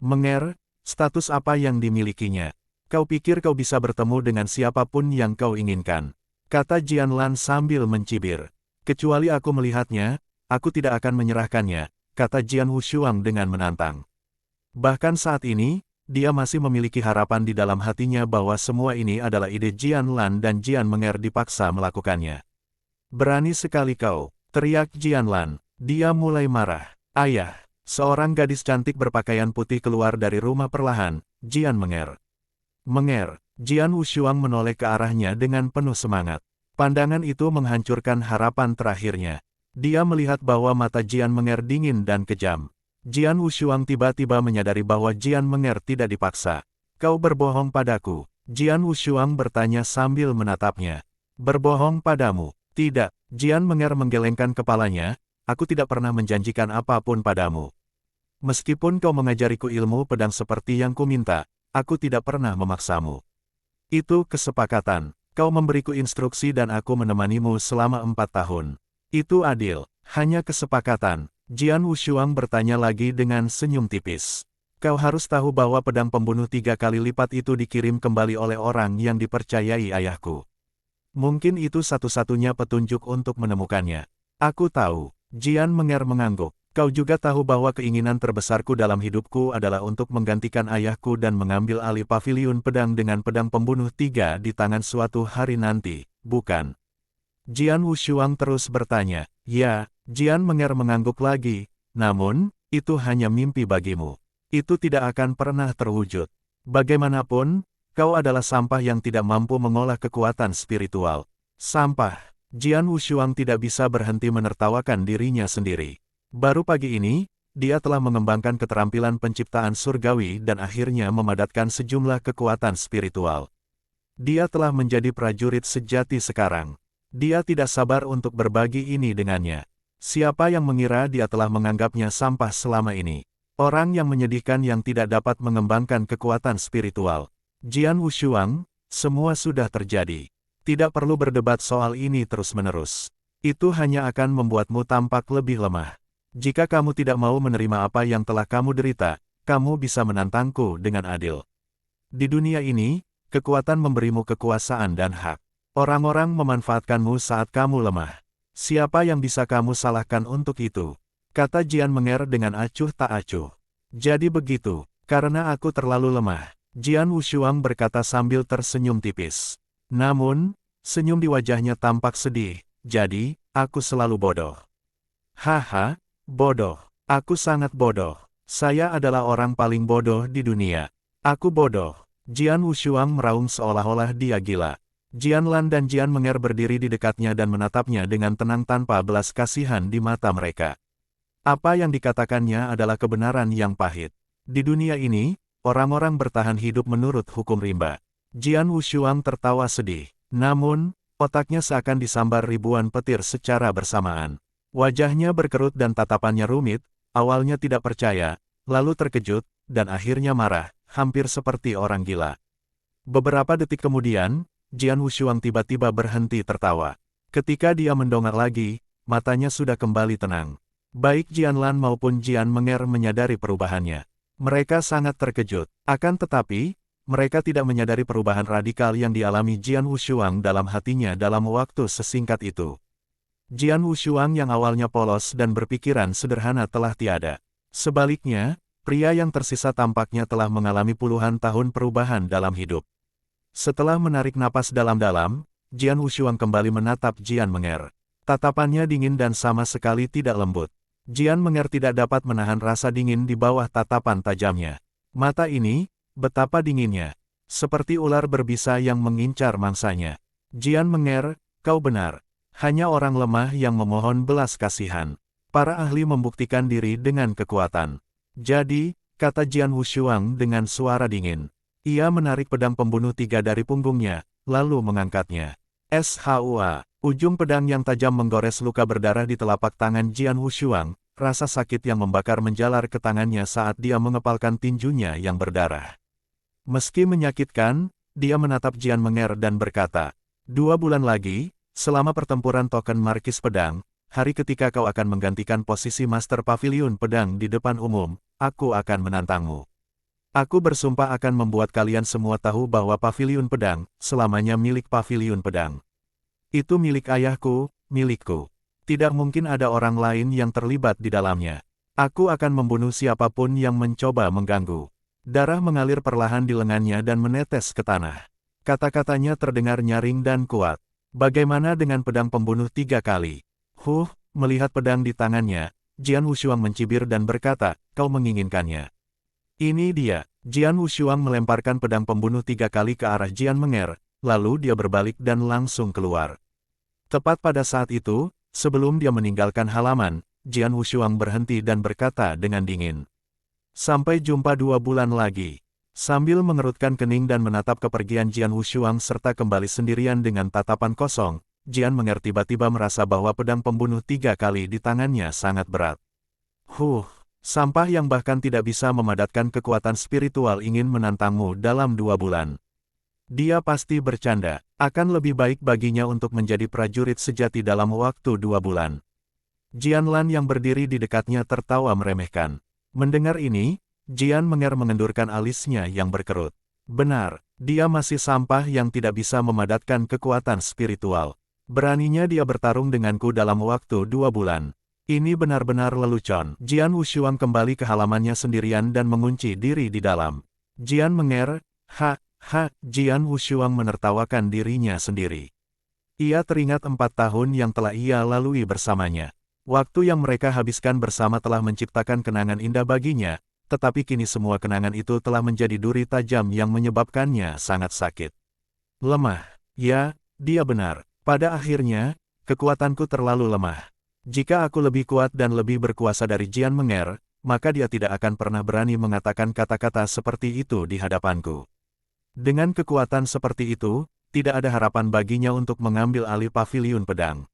Menger, status apa yang dimilikinya? Kau pikir kau bisa bertemu dengan siapapun yang kau inginkan? Kata Jian Lan sambil mencibir. Kecuali aku melihatnya, aku tidak akan menyerahkannya, kata Jian Wushuang dengan menantang. Bahkan saat ini, dia masih memiliki harapan di dalam hatinya bahwa semua ini adalah ide Jian Lan dan Jian Menger dipaksa melakukannya. Berani sekali kau, teriak Jian Lan. Dia mulai marah. Ayah, seorang gadis cantik berpakaian putih keluar dari rumah perlahan, Jian Menger. Menger, Jian Wushuang menoleh ke arahnya dengan penuh semangat. Pandangan itu menghancurkan harapan terakhirnya. Dia melihat bahwa mata Jian Menger dingin dan kejam. Jian Wushuang tiba-tiba menyadari bahwa Jian Menger tidak dipaksa. Kau berbohong padaku. Jian Wushuang bertanya sambil menatapnya. Berbohong padamu? Tidak. Jian Menger menggelengkan kepalanya. Aku tidak pernah menjanjikan apapun padamu. Meskipun kau mengajariku ilmu pedang seperti yang kuminta, aku tidak pernah memaksamu. Itu kesepakatan. Kau memberiku instruksi dan aku menemanimu selama 4 tahun. Itu adil. Hanya kesepakatan. Jian Wushuang bertanya lagi dengan senyum tipis. Kau harus tahu bahwa pedang pembunuh 3 kali lipat itu dikirim kembali oleh orang yang dipercayai ayahku. Mungkin itu satu-satunya petunjuk untuk menemukannya. Aku tahu. Jian Menger mengangguk. Kau juga tahu bahwa keinginan terbesarku dalam hidupku adalah untuk menggantikan ayahku dan mengambil alih paviliun pedang dengan pedang pembunuh 3 di tangan suatu hari nanti, bukan? Jian Wushuang terus bertanya. Ya, Jian Menger mengangguk lagi. Namun, itu hanya mimpi bagimu. Itu tidak akan pernah terwujud. Bagaimanapun, kau adalah sampah yang tidak mampu mengolah kekuatan spiritual. Sampah. Jian Wushuang tidak bisa berhenti menertawakan dirinya sendiri. Baru pagi ini, dia telah mengembangkan keterampilan penciptaan surgawi dan akhirnya memadatkan sejumlah kekuatan spiritual. Dia telah menjadi prajurit sejati sekarang. Dia tidak sabar untuk berbagi ini dengannya. Siapa yang mengira dia telah menganggapnya sampah selama ini? Orang yang menyedihkan yang tidak dapat mengembangkan kekuatan spiritual. Jian Wushuang, semua sudah terjadi. Tidak perlu berdebat soal ini terus-menerus. Itu hanya akan membuatmu tampak lebih lemah. Jika kamu tidak mau menerima apa yang telah kamu derita, kamu bisa menantangku dengan adil. Di dunia ini, kekuatan memberimu kekuasaan dan hak. Orang-orang memanfaatkanmu saat kamu lemah. Siapa yang bisa kamu salahkan untuk itu? Kata Jian Menger dengan acuh tak acuh. Jadi begitu, karena aku terlalu lemah. Jian Wushuang berkata sambil tersenyum tipis. Namun, senyum di wajahnya tampak sedih. Jadi, aku selalu bodoh. Haha. Bodoh. Aku sangat bodoh. Saya adalah orang paling bodoh di dunia. Aku bodoh. Jian Wushuang meraung seolah-olah dia gila. Jian Lan dan Jian Menger berdiri di dekatnya dan menatapnya dengan tenang tanpa belas kasihan di mata mereka. Apa yang dikatakannya adalah kebenaran yang pahit. Di dunia ini, orang-orang bertahan hidup menurut hukum rimba. Jian Wushuang tertawa sedih. Namun, otaknya seakan disambar ribuan petir secara bersamaan. Wajahnya berkerut dan tatapannya rumit, awalnya tidak percaya, lalu terkejut, dan akhirnya marah, hampir seperti orang gila. Beberapa detik kemudian, Jian Wushuang tiba-tiba berhenti tertawa. Ketika dia mendongak lagi, matanya sudah kembali tenang. Baik Jian Lan maupun Jian Menger menyadari perubahannya. Mereka sangat terkejut. Akan tetapi, mereka tidak menyadari perubahan radikal yang dialami Jian Wushuang dalam hatinya dalam waktu sesingkat itu. Jian Wushuang yang awalnya polos dan berpikiran sederhana telah tiada. Sebaliknya, pria yang tersisa tampaknya telah mengalami puluhan tahun perubahan dalam hidup. Setelah menarik napas dalam-dalam, Jian Wushuang kembali menatap Jian Menger. Tatapannya dingin dan sama sekali tidak lembut. Jian Menger tidak dapat menahan rasa dingin di bawah tatapan tajamnya. Mata ini, betapa dinginnya. Seperti ular berbisa yang mengincar mangsanya. Jian Menger, kau benar. Hanya orang lemah yang memohon belas kasihan. Para ahli membuktikan diri dengan kekuatan. Jadi, kata Jian Wushuang dengan suara dingin. Ia menarik pedang pembunuh 3 dari punggungnya, lalu mengangkatnya. SHUA. Ujung pedang yang tajam menggores luka berdarah di telapak tangan Jian Wushuang, rasa sakit yang membakar menjalar ke tangannya saat dia mengepalkan tinjunya yang berdarah. Meski menyakitkan, dia menatap Jian Menger dan berkata, 2 bulan lagi, selama pertempuran token Markis Pedang, hari ketika kau akan menggantikan posisi Master Pavilion Pedang di depan umum, aku akan menantangmu. Aku bersumpah akan membuat kalian semua tahu bahwa Pavilion Pedang, selamanya milik Pavilion Pedang. Itu milik ayahku, milikku. Tidak mungkin ada orang lain yang terlibat di dalamnya. Aku akan membunuh siapapun yang mencoba mengganggu. Darah mengalir perlahan di lengannya dan menetes ke tanah. Kata-katanya terdengar nyaring dan kuat. Bagaimana dengan pedang pembunuh 3 kali? Melihat pedang di tangannya, Jian Wushuang mencibir dan berkata, kau menginginkannya. Ini dia. Jian Wushuang melemparkan pedang pembunuh 3 kali ke arah Jian Menger. Lalu dia berbalik dan langsung keluar. Tepat pada saat itu, sebelum dia meninggalkan halaman, Jian Wushuang berhenti dan berkata dengan dingin. Sampai jumpa 2 bulan lagi. Sambil mengerutkan kening dan menatap kepergian Jian Wushuang serta kembali sendirian dengan tatapan kosong, Jian Menger tiba-tiba merasa bahwa pedang pembunuh 3 kali di tangannya sangat berat. Sampah yang bahkan tidak bisa memadatkan kekuatan spiritual ingin menantangmu dalam 2 bulan. Dia pasti bercanda, akan lebih baik baginya untuk menjadi prajurit sejati dalam waktu 2 bulan. Jian Lan yang berdiri di dekatnya tertawa meremehkan. Mendengar ini, Jian Menger mengendurkan alisnya yang berkerut. Benar, dia masih sampah yang tidak bisa memadatkan kekuatan spiritual. Beraninya dia bertarung denganku dalam waktu 2 bulan. Ini benar-benar lelucon. Jian Wushuang kembali ke halamannya sendirian dan mengunci diri di dalam. Jian Menger, Jian Wushuang menertawakan dirinya sendiri. Ia teringat 4 tahun yang telah ia lalui bersamanya. Waktu yang mereka habiskan bersama telah menciptakan kenangan indah baginya, tetapi kini semua kenangan itu telah menjadi duri tajam yang menyebabkannya sangat sakit. Lemah. Ya, dia benar. Pada akhirnya, kekuatanku terlalu lemah. Jika aku lebih kuat dan lebih berkuasa dari Jian Menger, maka dia tidak akan pernah berani mengatakan kata-kata seperti itu di hadapanku. Dengan kekuatan seperti itu, tidak ada harapan baginya untuk mengambil alih Pavilion Pedang.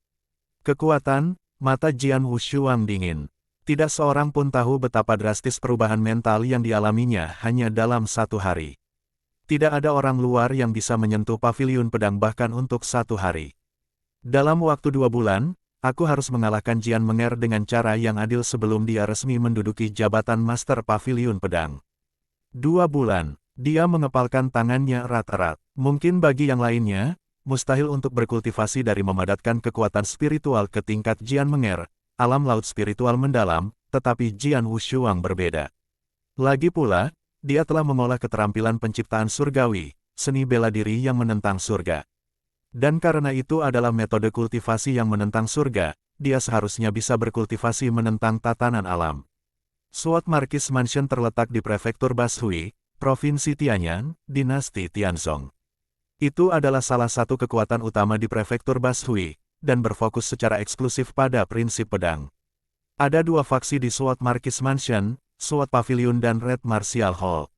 Kekuatan, mata Jian Wushuang dingin. Tidak seorang pun tahu betapa drastis perubahan mental yang dialaminya hanya dalam 1 hari. Tidak ada orang luar yang bisa menyentuh Pavilion Pedang bahkan untuk 1 hari. Dalam waktu 2 bulan, aku harus mengalahkan Jian Menger dengan cara yang adil sebelum dia resmi menduduki jabatan Master Pavilion Pedang. 2 bulan. Dia mengepalkan tangannya erat-erat. Mungkin bagi yang lainnya, mustahil untuk berkultivasi dari memadatkan kekuatan spiritual ke tingkat Jian Menger, alam laut spiritual mendalam, tetapi Jian Wushuang berbeda. Lagi pula, dia telah mengolah keterampilan penciptaan surgawi, seni bela diri yang menentang surga. Dan karena itu adalah metode kultivasi yang menentang surga, dia seharusnya bisa berkultivasi menentang tatanan alam. Sword Marquis Mansion terletak di Prefektur Bashui, Provinsi Tianyan, Dinasti Tianzong. Itu adalah salah satu kekuatan utama di Prefektur Bashui, dan berfokus secara eksklusif pada prinsip pedang. Ada 2 faksi di Sword Marquis Mansion, Sword Pavilion dan Red Martial Hall.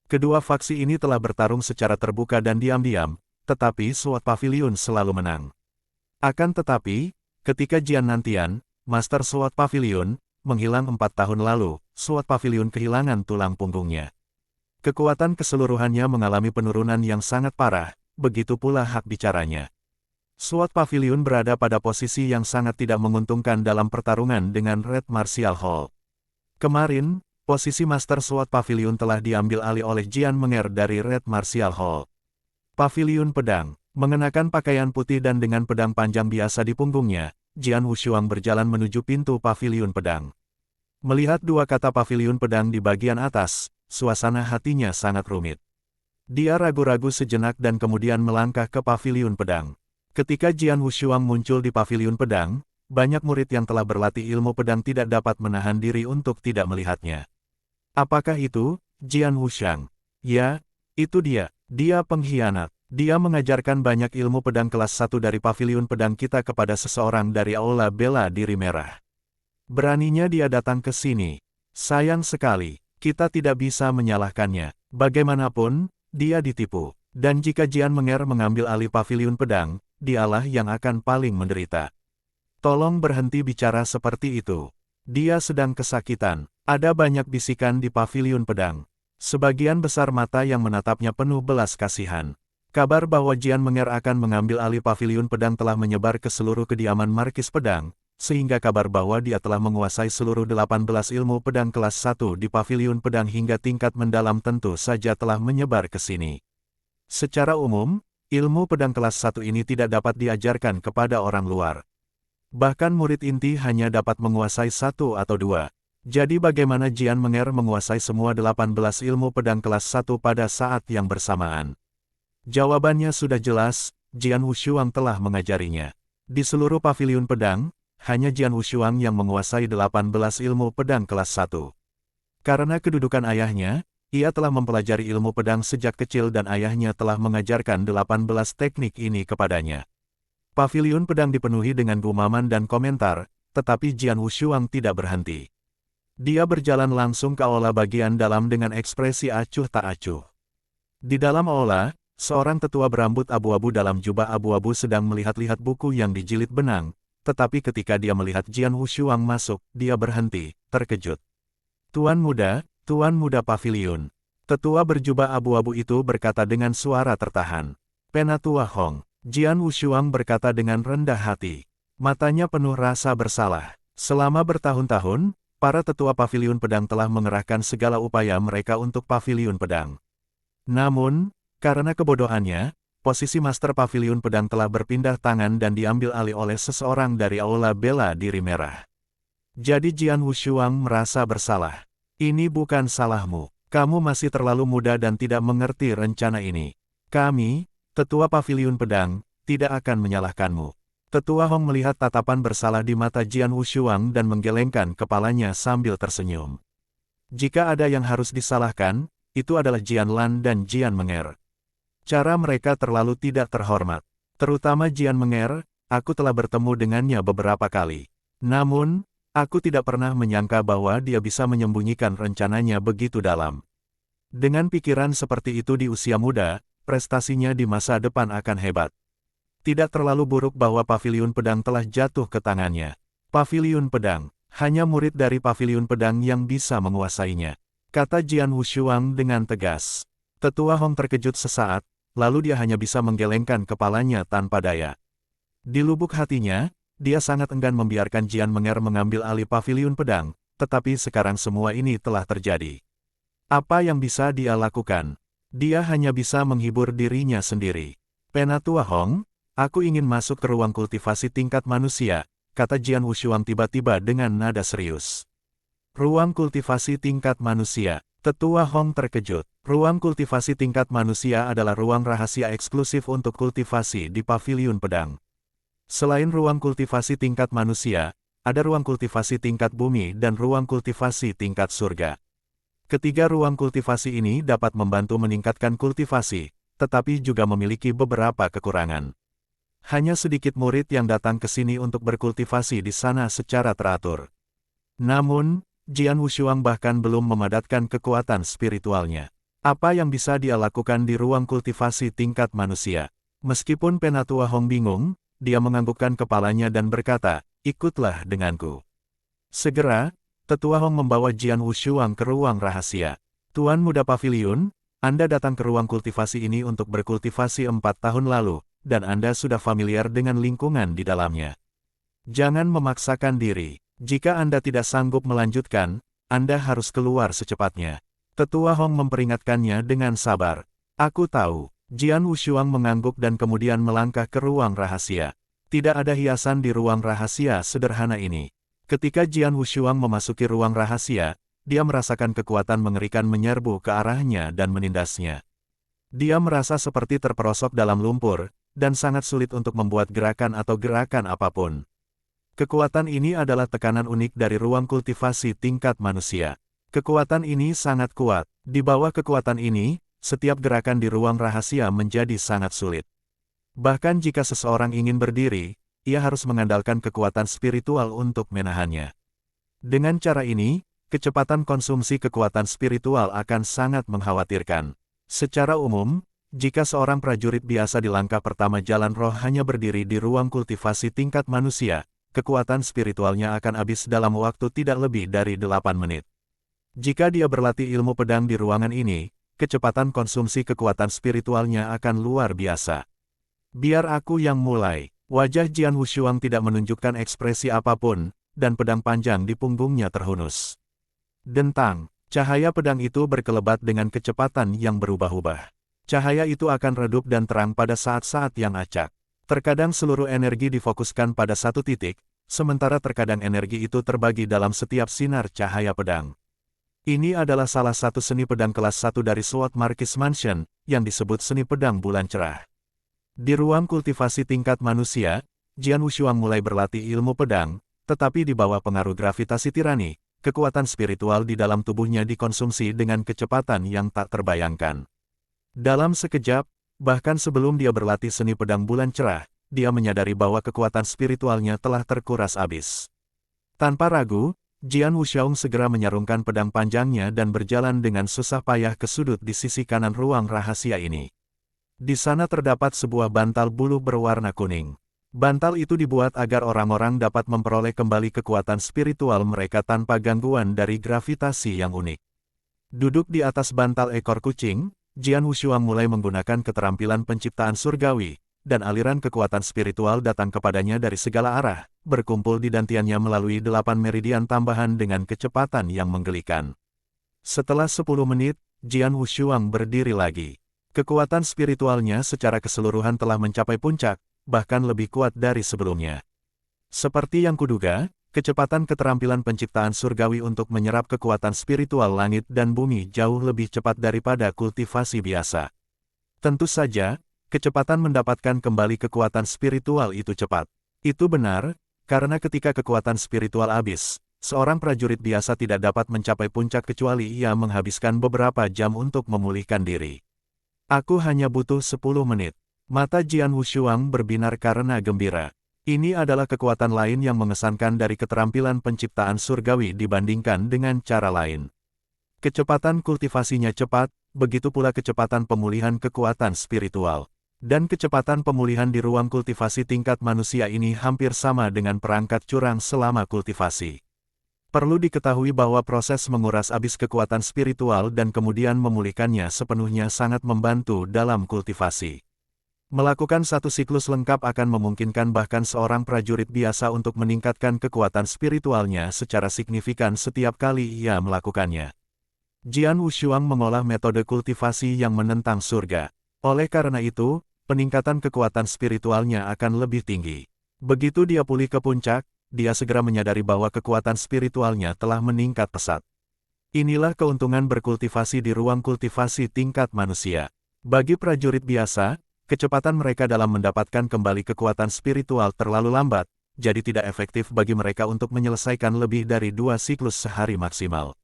Kedua faksi ini telah bertarung secara terbuka dan diam-diam, tetapi Sword Pavilion selalu menang. Akan tetapi, ketika Jian Nantian, Master Sword Pavilion, menghilang 4 tahun lalu, Sword Pavilion kehilangan tulang punggungnya. Kekuatan keseluruhannya mengalami penurunan yang sangat parah, begitu pula hak bicaranya. Sword Pavilion berada pada posisi yang sangat tidak menguntungkan dalam pertarungan dengan Red Martial Hall. Kemarin, posisi Master Sword Pavilion telah diambil alih oleh Jian Menger dari Red Martial Hall. Pavilion Pedang. Mengenakan pakaian putih dan dengan pedang panjang biasa di punggungnya, Jian Wushuang berjalan menuju pintu Pavilion Pedang. Melihat dua kata Pavilion Pedang di bagian atas, suasana hatinya sangat rumit. Dia ragu-ragu sejenak dan kemudian melangkah ke Pavilion Pedang. Ketika Jian Wushuang muncul di Pavilion Pedang, banyak murid yang telah berlatih ilmu pedang tidak dapat menahan diri untuk tidak melihatnya. Apakah itu, Jian Wushuang? Ya, itu dia. Dia pengkhianat. Dia mengajarkan banyak ilmu pedang kelas 1 dari Pavilion Pedang kita kepada seseorang dari Aula Bela Diri Merah. Beraninya dia datang ke sini. Sayang sekali, kita tidak bisa menyalahkannya. Bagaimanapun, dia ditipu. Dan jika Jian Menger mengambil alih Pavilion Pedang, dialah yang akan paling menderita. Tolong berhenti bicara seperti itu. Dia sedang kesakitan. Ada banyak bisikan di Pavilion Pedang. Sebagian besar mata yang menatapnya penuh belas kasihan. Kabar bahwa Jian Menger akan mengambil alih Pavilion Pedang telah menyebar ke seluruh kediaman Markis Pedang, sehingga kabar bahwa dia telah menguasai seluruh 18 ilmu pedang kelas 1 di Pavilion Pedang hingga tingkat mendalam tentu saja telah menyebar ke sini. Secara umum, ilmu pedang kelas 1 ini tidak dapat diajarkan kepada orang luar. Bahkan murid inti hanya dapat menguasai 1 atau 2. Jadi bagaimana Jian Menger menguasai semua 18 ilmu pedang kelas 1 pada saat yang bersamaan? Jawabannya sudah jelas, Jian Wushuang telah mengajarinya. Di seluruh Pavilion Pedang, hanya Jian Wushuang yang menguasai 18 ilmu pedang kelas 1. Karena kedudukan ayahnya, ia telah mempelajari ilmu pedang sejak kecil dan ayahnya telah mengajarkan 18 teknik ini kepadanya. Pavilion Pedang dipenuhi dengan gumaman dan komentar, tetapi Jian Wushuang tidak berhenti. Dia berjalan langsung ke aula bagian dalam dengan ekspresi acuh tak acuh. Di dalam aula, seorang tetua berambut abu-abu dalam jubah abu-abu sedang melihat-lihat buku yang dijilid benang, tetapi ketika dia melihat Jian Wushuang masuk, dia berhenti, terkejut. Tuan muda Pavilion. Tetua berjubah abu-abu itu berkata dengan suara tertahan. Penatua Hong. Jian Wushuang berkata dengan rendah hati. Matanya penuh rasa bersalah. Selama bertahun-tahun, para tetua Pavilion Pedang telah mengerahkan segala upaya mereka untuk Pavilion Pedang. Namun, karena kebodohannya, posisi Master Pavilion Pedang telah berpindah tangan dan diambil alih oleh seseorang dari Aula Bela Diri Merah. Jadi Jian Wushuang merasa bersalah. Ini bukan salahmu. Kamu masih terlalu muda dan tidak mengerti rencana ini. Kami, Tetua Pavilion Pedang, tidak akan menyalahkanmu. Tetua Hong melihat tatapan bersalah di mata Jian Wushuang dan menggelengkan kepalanya sambil tersenyum. Jika ada yang harus disalahkan, itu adalah Jian Lan dan Jian Menger. Cara mereka terlalu tidak terhormat. Terutama Jian Menger, aku telah bertemu dengannya beberapa kali. Namun, aku tidak pernah menyangka bahwa dia bisa menyembunyikan rencananya begitu dalam. Dengan pikiran seperti itu di usia muda, prestasinya di masa depan akan hebat. Tidak terlalu buruk bahwa Pavilion Pedang telah jatuh ke tangannya. Pavilion Pedang, hanya murid dari Pavilion Pedang yang bisa menguasainya, kata Jian Wushuang dengan tegas. Tetua Hong terkejut sesaat, lalu dia hanya bisa menggelengkan kepalanya tanpa daya. Di lubuk hatinya, dia sangat enggan membiarkan Jian Menger mengambil alih Pavilion Pedang, tetapi sekarang semua ini telah terjadi. Apa yang bisa dia lakukan? Dia hanya bisa menghibur dirinya sendiri. Penatua Hong, aku ingin masuk ke ruang kultivasi tingkat manusia, kata Jian Wushuang tiba-tiba dengan nada serius. Ruang kultivasi tingkat manusia. Tetua Hong terkejut. Ruang kultivasi tingkat manusia adalah ruang rahasia eksklusif untuk kultivasi di Pavilion Pedang. Selain ruang kultivasi tingkat manusia, ada ruang kultivasi tingkat bumi dan ruang kultivasi tingkat surga. Ketiga ruang kultivasi ini dapat membantu meningkatkan kultivasi, tetapi juga memiliki beberapa kekurangan. Hanya sedikit murid yang datang ke sini untuk berkultivasi di sana secara teratur. Namun, Jian Wushuang bahkan belum memadatkan kekuatan spiritualnya. Apa yang bisa dia lakukan di ruang kultivasi tingkat manusia? Meskipun Penatua Hong bingung, dia menganggukkan kepalanya dan berkata, ikutlah denganku. Segera, Tetua Hong membawa Jian Wushuang ke ruang rahasia. Tuan muda Pavilion, Anda datang ke ruang kultivasi ini untuk berkultivasi 4 tahun lalu, dan Anda sudah familiar dengan lingkungan di dalamnya. Jangan memaksakan diri. Jika Anda tidak sanggup melanjutkan, Anda harus keluar secepatnya. Tetua Hong memperingatkannya dengan sabar. Aku tahu. Jian Wushuang mengangguk dan kemudian melangkah ke ruang rahasia. Tidak ada hiasan di ruang rahasia sederhana ini. Ketika Jian Wushuang memasuki ruang rahasia, dia merasakan kekuatan mengerikan menyerbu ke arahnya dan menindasnya. Dia merasa seperti terperosok dalam lumpur, dan sangat sulit untuk membuat gerakan atau gerakan apapun. Kekuatan ini adalah tekanan unik dari ruang kultivasi tingkat manusia. Kekuatan ini sangat kuat. Di bawah kekuatan ini, setiap gerakan di ruang rahasia menjadi sangat sulit. Bahkan jika seseorang ingin berdiri, ia harus mengandalkan kekuatan spiritual untuk menahannya. Dengan cara ini, kecepatan konsumsi kekuatan spiritual akan sangat mengkhawatirkan. Secara umum, jika seorang prajurit biasa di langkah pertama jalan roh hanya berdiri di ruang kultivasi tingkat manusia, kekuatan spiritualnya akan habis dalam waktu tidak lebih dari 8 menit. Jika dia berlatih ilmu pedang di ruangan ini, kecepatan konsumsi kekuatan spiritualnya akan luar biasa. Biar aku yang mulai. Wajah Jian Wushuang tidak menunjukkan ekspresi apapun, dan pedang panjang di punggungnya terhunus. Dentang, cahaya pedang itu berkelebat dengan kecepatan yang berubah-ubah. Cahaya itu akan redup dan terang pada saat-saat yang acak. Terkadang seluruh energi difokuskan pada satu titik, sementara terkadang energi itu terbagi dalam setiap sinar cahaya pedang. Ini adalah salah satu seni pedang kelas 1 dari Sword Marquis Mansion, yang disebut seni pedang bulan cerah. Di ruang kultivasi tingkat manusia, Jian Wushuang mulai berlatih ilmu pedang, tetapi di bawah pengaruh gravitasi tirani, kekuatan spiritual di dalam tubuhnya dikonsumsi dengan kecepatan yang tak terbayangkan. Dalam sekejap, bahkan sebelum dia berlatih seni pedang bulan cerah, dia menyadari bahwa kekuatan spiritualnya telah terkuras habis. Tanpa ragu, Jian Wushuang segera menyarungkan pedang panjangnya dan berjalan dengan susah payah ke sudut di sisi kanan ruang rahasia ini. Di sana terdapat sebuah bantal bulu berwarna kuning. Bantal itu dibuat agar orang-orang dapat memperoleh kembali kekuatan spiritual mereka tanpa gangguan dari gravitasi yang unik. Duduk di atas bantal ekor kucing, Jian Wushuang mulai menggunakan keterampilan penciptaan surgawi, dan aliran kekuatan spiritual datang kepadanya dari segala arah, berkumpul di dantiannya melalui 8 meridian tambahan dengan kecepatan yang menggelikan. Setelah 10 menit, Jian Wushuang berdiri lagi. Kekuatan spiritualnya secara keseluruhan telah mencapai puncak, bahkan lebih kuat dari sebelumnya. Seperti yang kuduga, kecepatan keterampilan penciptaan surgawi untuk menyerap kekuatan spiritual langit dan bumi jauh lebih cepat daripada kultivasi biasa. Tentu saja, kecepatan mendapatkan kembali kekuatan spiritual itu cepat. Itu benar, karena ketika kekuatan spiritual habis, seorang prajurit biasa tidak dapat mencapai puncak kecuali ia menghabiskan beberapa jam untuk memulihkan diri. Aku hanya butuh 10 menit. Mata Jian Wushuang berbinar karena gembira. Ini adalah kekuatan lain yang mengesankan dari keterampilan penciptaan surgawi dibandingkan dengan cara lain. Kecepatan kultivasinya cepat, begitu pula kecepatan pemulihan kekuatan spiritual. Dan kecepatan pemulihan di ruang kultivasi tingkat manusia ini hampir sama dengan perangkat curang selama kultivasi. Perlu diketahui bahwa proses menguras habis kekuatan spiritual dan kemudian memulihkannya sepenuhnya sangat membantu dalam kultivasi. Melakukan satu siklus lengkap akan memungkinkan bahkan seorang prajurit biasa untuk meningkatkan kekuatan spiritualnya secara signifikan setiap kali ia melakukannya. Jian Wushuang mengolah metode kultivasi yang menentang surga. Oleh karena itu, peningkatan kekuatan spiritualnya akan lebih tinggi. Begitu dia pulih ke puncak, dia segera menyadari bahwa kekuatan spiritualnya telah meningkat pesat. Inilah keuntungan berkultivasi di ruang kultivasi tingkat manusia. Bagi prajurit biasa, kecepatan mereka dalam mendapatkan kembali kekuatan spiritual terlalu lambat, jadi tidak efektif bagi mereka untuk menyelesaikan lebih dari 2 siklus sehari maksimal.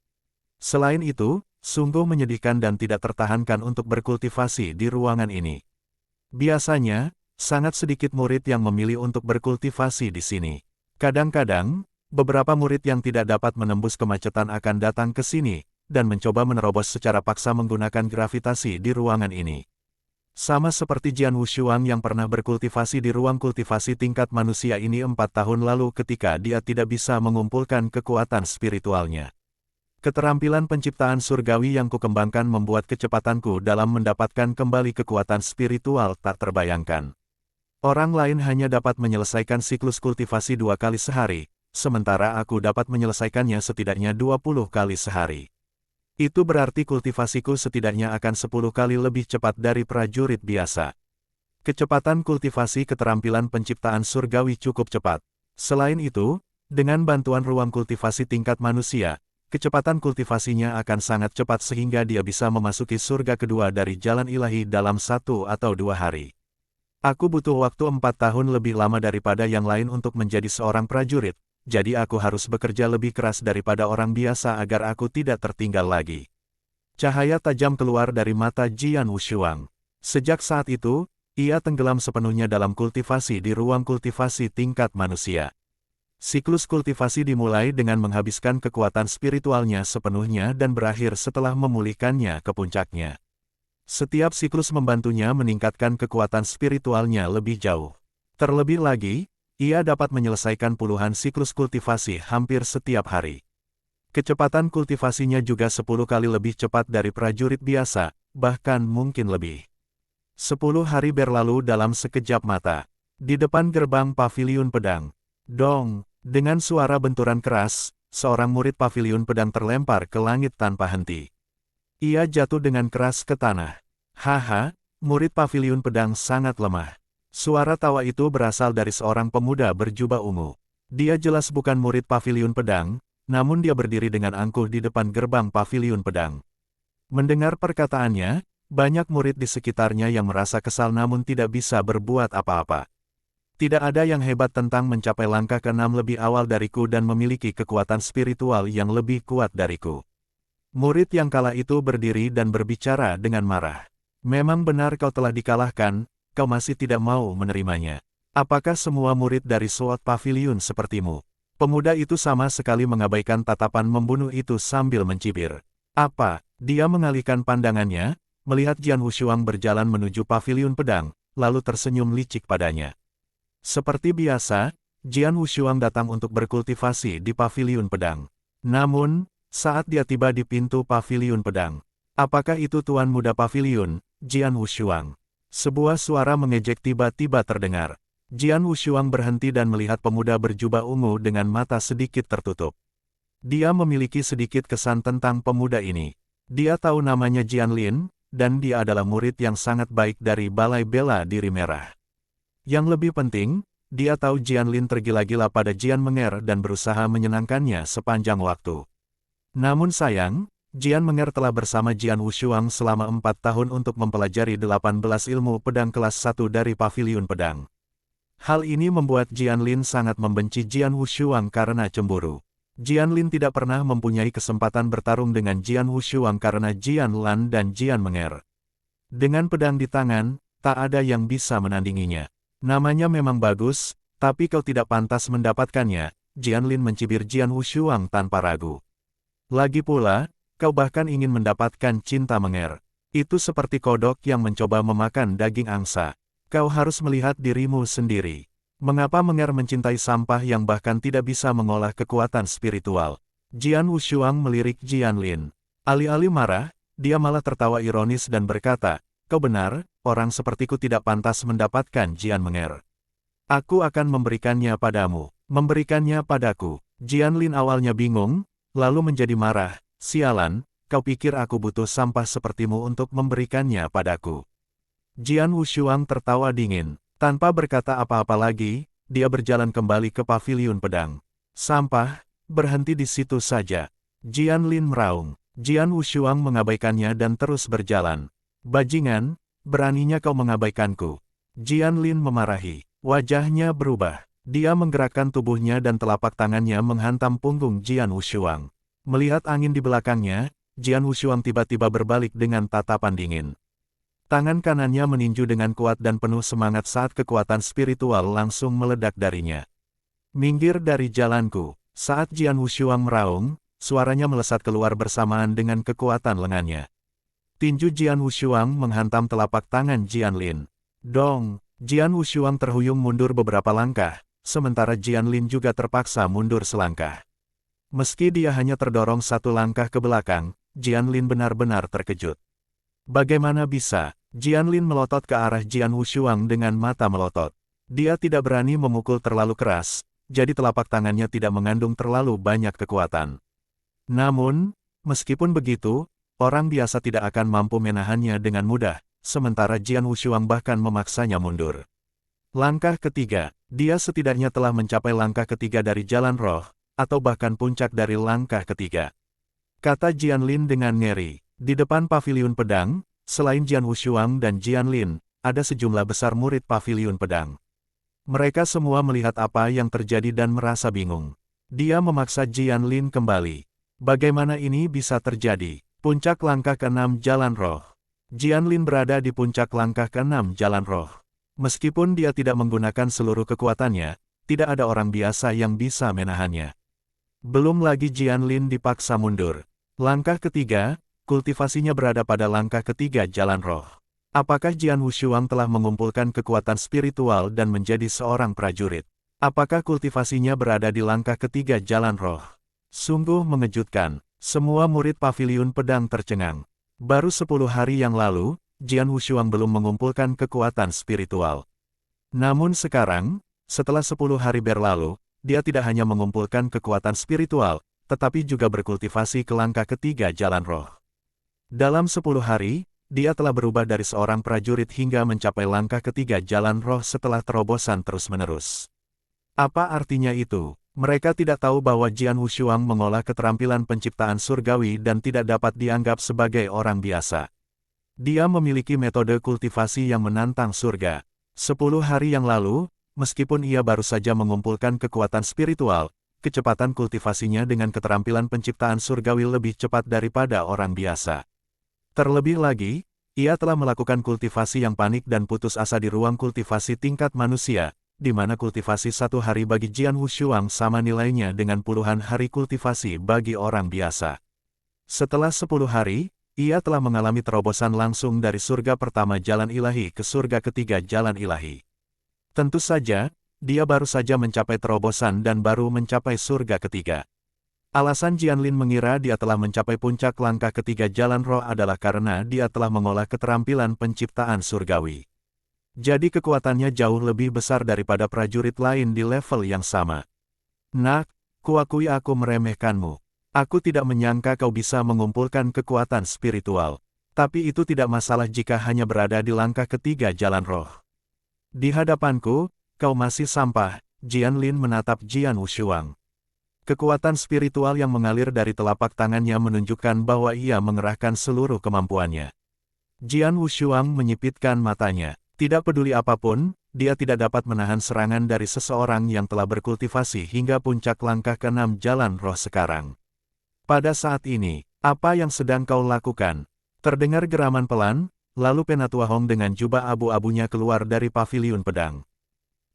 Selain itu, sungguh menyedihkan dan tidak tertahankan untuk berkultivasi di ruangan ini. Biasanya, sangat sedikit murid yang memilih untuk berkultivasi di sini. Kadang-kadang, beberapa murid yang tidak dapat menembus kemacetan akan datang ke sini, dan mencoba menerobos secara paksa menggunakan gravitasi di ruangan ini. Sama seperti Jian Wushuang yang pernah berkultivasi di ruang kultivasi tingkat manusia ini 4 tahun lalu ketika dia tidak bisa mengumpulkan kekuatan spiritualnya. Keterampilan penciptaan surgawi yang kukembangkan membuat kecepatanku dalam mendapatkan kembali kekuatan spiritual tak terbayangkan. Orang lain hanya dapat menyelesaikan siklus kultivasi 2 kali sehari, sementara aku dapat menyelesaikannya setidaknya 20 kali sehari. Itu berarti kultivasiku setidaknya akan 10 kali lebih cepat dari prajurit biasa. Kecepatan kultivasi keterampilan penciptaan surgawi cukup cepat. Selain itu, dengan bantuan ruang kultivasi tingkat manusia, kecepatan kultivasinya akan sangat cepat sehingga dia bisa memasuki surga kedua dari jalan ilahi dalam 1 atau 2 hari. Aku butuh waktu 4 tahun lebih lama daripada yang lain untuk menjadi seorang prajurit, jadi aku harus bekerja lebih keras daripada orang biasa agar aku tidak tertinggal lagi. Cahaya tajam keluar dari mata Jian Wushuang. Sejak saat itu, ia tenggelam sepenuhnya dalam kultivasi di ruang kultivasi tingkat manusia. Siklus kultivasi dimulai dengan menghabiskan kekuatan spiritualnya sepenuhnya dan berakhir setelah memulihkannya ke puncaknya. Setiap siklus membantunya meningkatkan kekuatan spiritualnya lebih jauh. Terlebih lagi, ia dapat menyelesaikan puluhan siklus kultivasi hampir setiap hari. Kecepatan kultivasinya juga 10 kali lebih cepat dari prajurit biasa, bahkan mungkin lebih. 10 hari berlalu dalam sekejap mata. Di depan gerbang paviliun pedang. Dong! Dengan suara benturan keras, seorang murid paviliun pedang terlempar ke langit tanpa henti. Ia jatuh dengan keras ke tanah. Haha, murid paviliun pedang sangat lemah. Suara tawa itu berasal dari seorang pemuda berjubah ungu. Dia jelas bukan murid paviliun pedang, namun dia berdiri dengan angkuh di depan gerbang paviliun pedang. Mendengar perkataannya, banyak murid di sekitarnya yang merasa kesal namun tidak bisa berbuat apa-apa. Tidak ada yang hebat tentang mencapai langkah ke-6 lebih awal dariku dan memiliki kekuatan spiritual yang lebih kuat dariku. Murid yang kalah itu berdiri dan berbicara dengan marah. Memang benar kau telah dikalahkan, kau masih tidak mau menerimanya. Apakah semua murid dari Sword Pavilion sepertimu? Pemuda itu sama sekali mengabaikan tatapan membunuh itu sambil mencibir. Apa? Dia mengalihkan pandangannya, melihat Jian Wushuang berjalan menuju paviliun pedang, lalu tersenyum licik padanya. Seperti biasa, Jian Wushuang datang untuk berkultivasi di paviliun pedang. Namun, saat dia tiba di pintu paviliun pedang, apakah itu Tuan Muda Paviliun, Jian Wushuang? Sebuah suara mengejek tiba-tiba terdengar. Jian Wushuang berhenti dan melihat pemuda berjubah ungu dengan mata sedikit tertutup. Dia memiliki sedikit kesan tentang pemuda ini. Dia tahu namanya Jian Lin, dan dia adalah murid yang sangat baik dari Balai Bela Diri Merah. Yang lebih penting, dia tahu Jian Lin tergila-gila pada Jian Menger dan berusaha menyenangkannya sepanjang waktu. Namun sayang, Jian Menger telah bersama Jian Wushuang selama 4 tahun untuk mempelajari 18 ilmu pedang kelas 1 dari paviliun pedang. Hal ini membuat Jian Lin sangat membenci Jian Wushuang karena cemburu. Jian Lin tidak pernah mempunyai kesempatan bertarung dengan Jian Wushuang karena Jian Lan dan Jian Menger. Dengan pedang di tangan, tak ada yang bisa menandinginya. Namanya memang bagus, tapi kau tidak pantas mendapatkannya, Jian Lin mencibir Jian Wushuang tanpa ragu. Lagi pula, kau bahkan ingin mendapatkan cinta Menger. Itu seperti kodok yang mencoba memakan daging angsa. Kau harus melihat dirimu sendiri. Mengapa Menger mencintai sampah yang bahkan tidak bisa mengolah kekuatan spiritual? Jian Wushuang melirik Jian Lin. Alih-alih marah, dia malah tertawa ironis dan berkata, kau benar, orang sepertiku tidak pantas mendapatkan Jian Menger. Aku akan memberikannya padamu. Memberikannya padaku. Jian Lin awalnya bingung, lalu menjadi marah. Sialan, kau pikir aku butuh sampah sepertimu untuk memberikannya padaku? Jian Wushuang tertawa dingin. Tanpa berkata apa-apa lagi, dia berjalan kembali ke paviliun pedang. Sampah, berhenti di situ saja. Jian Lin meraung. Jian Wushuang mengabaikannya dan terus berjalan. Bajingan, beraninya kau mengabaikanku. Jian Lin memarahi. Wajahnya berubah. Dia menggerakkan tubuhnya dan telapak tangannya menghantam punggung Jian Wushuang. Melihat angin di belakangnya, Jian Wushuang tiba-tiba berbalik dengan tatapan dingin. Tangan kanannya meninju dengan kuat dan penuh semangat saat kekuatan spiritual langsung meledak darinya. Minggir dari jalanku. Saat Jian Wushuang meraung, suaranya melesat keluar bersamaan dengan kekuatan lengannya. Tinju Jian Wushuang menghantam telapak tangan Jian Lin. Dong! Jian Wushuang terhuyung mundur beberapa langkah, sementara Jian Lin juga terpaksa mundur selangkah. Meski dia hanya terdorong 1 langkah ke belakang, Jian Lin benar-benar terkejut. Bagaimana bisa? Jian Lin melotot ke arah Jian Wushuang dengan mata melotot. Dia tidak berani memukul terlalu keras, jadi telapak tangannya tidak mengandung terlalu banyak kekuatan. Namun, meskipun begitu, orang biasa tidak akan mampu menahannya dengan mudah, sementara Jian Wushuang bahkan memaksanya mundur. Langkah ketiga, dia setidaknya telah mencapai langkah ketiga dari jalan roh, atau bahkan puncak dari langkah ketiga. Kata Jian Lin dengan ngeri. Di depan paviliun pedang, selain Jian Wushuang dan Jian Lin, ada sejumlah besar murid paviliun pedang. Mereka semua melihat apa yang terjadi dan merasa bingung. Dia memaksa Jian Lin kembali. Bagaimana ini bisa terjadi? Puncak langkah ke-6 Jalan Roh. Jian Lin berada di puncak langkah ke-6 Jalan Roh. Meskipun dia tidak menggunakan seluruh kekuatannya, tidak ada orang biasa yang bisa menahannya. Belum lagi Jian Lin dipaksa mundur. Langkah ketiga, kultivasinya berada pada langkah ketiga Jalan Roh. Apakah Jian Wushuang telah mengumpulkan kekuatan spiritual dan menjadi seorang prajurit? Apakah kultivasinya berada di langkah ketiga Jalan Roh? Sungguh mengejutkan. Semua murid paviliun pedang tercengang. Baru 10 hari yang lalu, Jian Wushuang belum mengumpulkan kekuatan spiritual. Namun sekarang, setelah 10 hari berlalu, dia tidak hanya mengumpulkan kekuatan spiritual, tetapi juga berkultivasi ke langkah ketiga Jalan Roh. Dalam 10 hari, dia telah berubah dari seorang prajurit hingga mencapai langkah ketiga Jalan Roh setelah terobosan terus-menerus. Apa artinya itu? Mereka tidak tahu bahwa Jian Wushuang mengolah keterampilan penciptaan surgawi dan tidak dapat dianggap sebagai orang biasa. Dia memiliki metode kultivasi yang menantang surga. 10 hari yang lalu, meskipun ia baru saja mengumpulkan kekuatan spiritual, kecepatan kultivasinya dengan keterampilan penciptaan surgawi lebih cepat daripada orang biasa. Terlebih lagi, ia telah melakukan kultivasi yang panik dan putus asa di ruang kultivasi tingkat manusia, di mana kultivasi 1 hari bagi Jian Wushuang sama nilainya dengan puluhan hari kultivasi bagi orang biasa. Setelah 10 hari, ia telah mengalami terobosan langsung dari surga pertama Jalan Ilahi ke surga ketiga Jalan Ilahi. Tentu saja, dia baru saja mencapai terobosan dan baru mencapai surga ketiga. Alasan Jian Lin mengira dia telah mencapai puncak langkah ketiga Jalan Roh adalah karena dia telah mengolah keterampilan penciptaan surgawi. Jadi kekuatannya jauh lebih besar daripada prajurit lain di level yang sama. Nak, kuakui aku meremehkanmu. Aku tidak menyangka kau bisa mengumpulkan kekuatan spiritual. Tapi itu tidak masalah jika hanya berada di langkah ketiga Jalan Roh. Di hadapanku, kau masih sampah. Jian Lin menatap Jian Wushuang. Kekuatan spiritual yang mengalir dari telapak tangannya menunjukkan bahwa ia mengerahkan seluruh kemampuannya. Jian Wushuang menyipitkan matanya. Tidak peduli apapun, dia tidak dapat menahan serangan dari seseorang yang telah berkultivasi hingga puncak langkah ke-6 Jalan Roh sekarang. Pada saat ini, apa yang sedang kau lakukan? Terdengar geraman pelan, lalu Penatua Hong dengan jubah abu-abunya keluar dari paviliun pedang.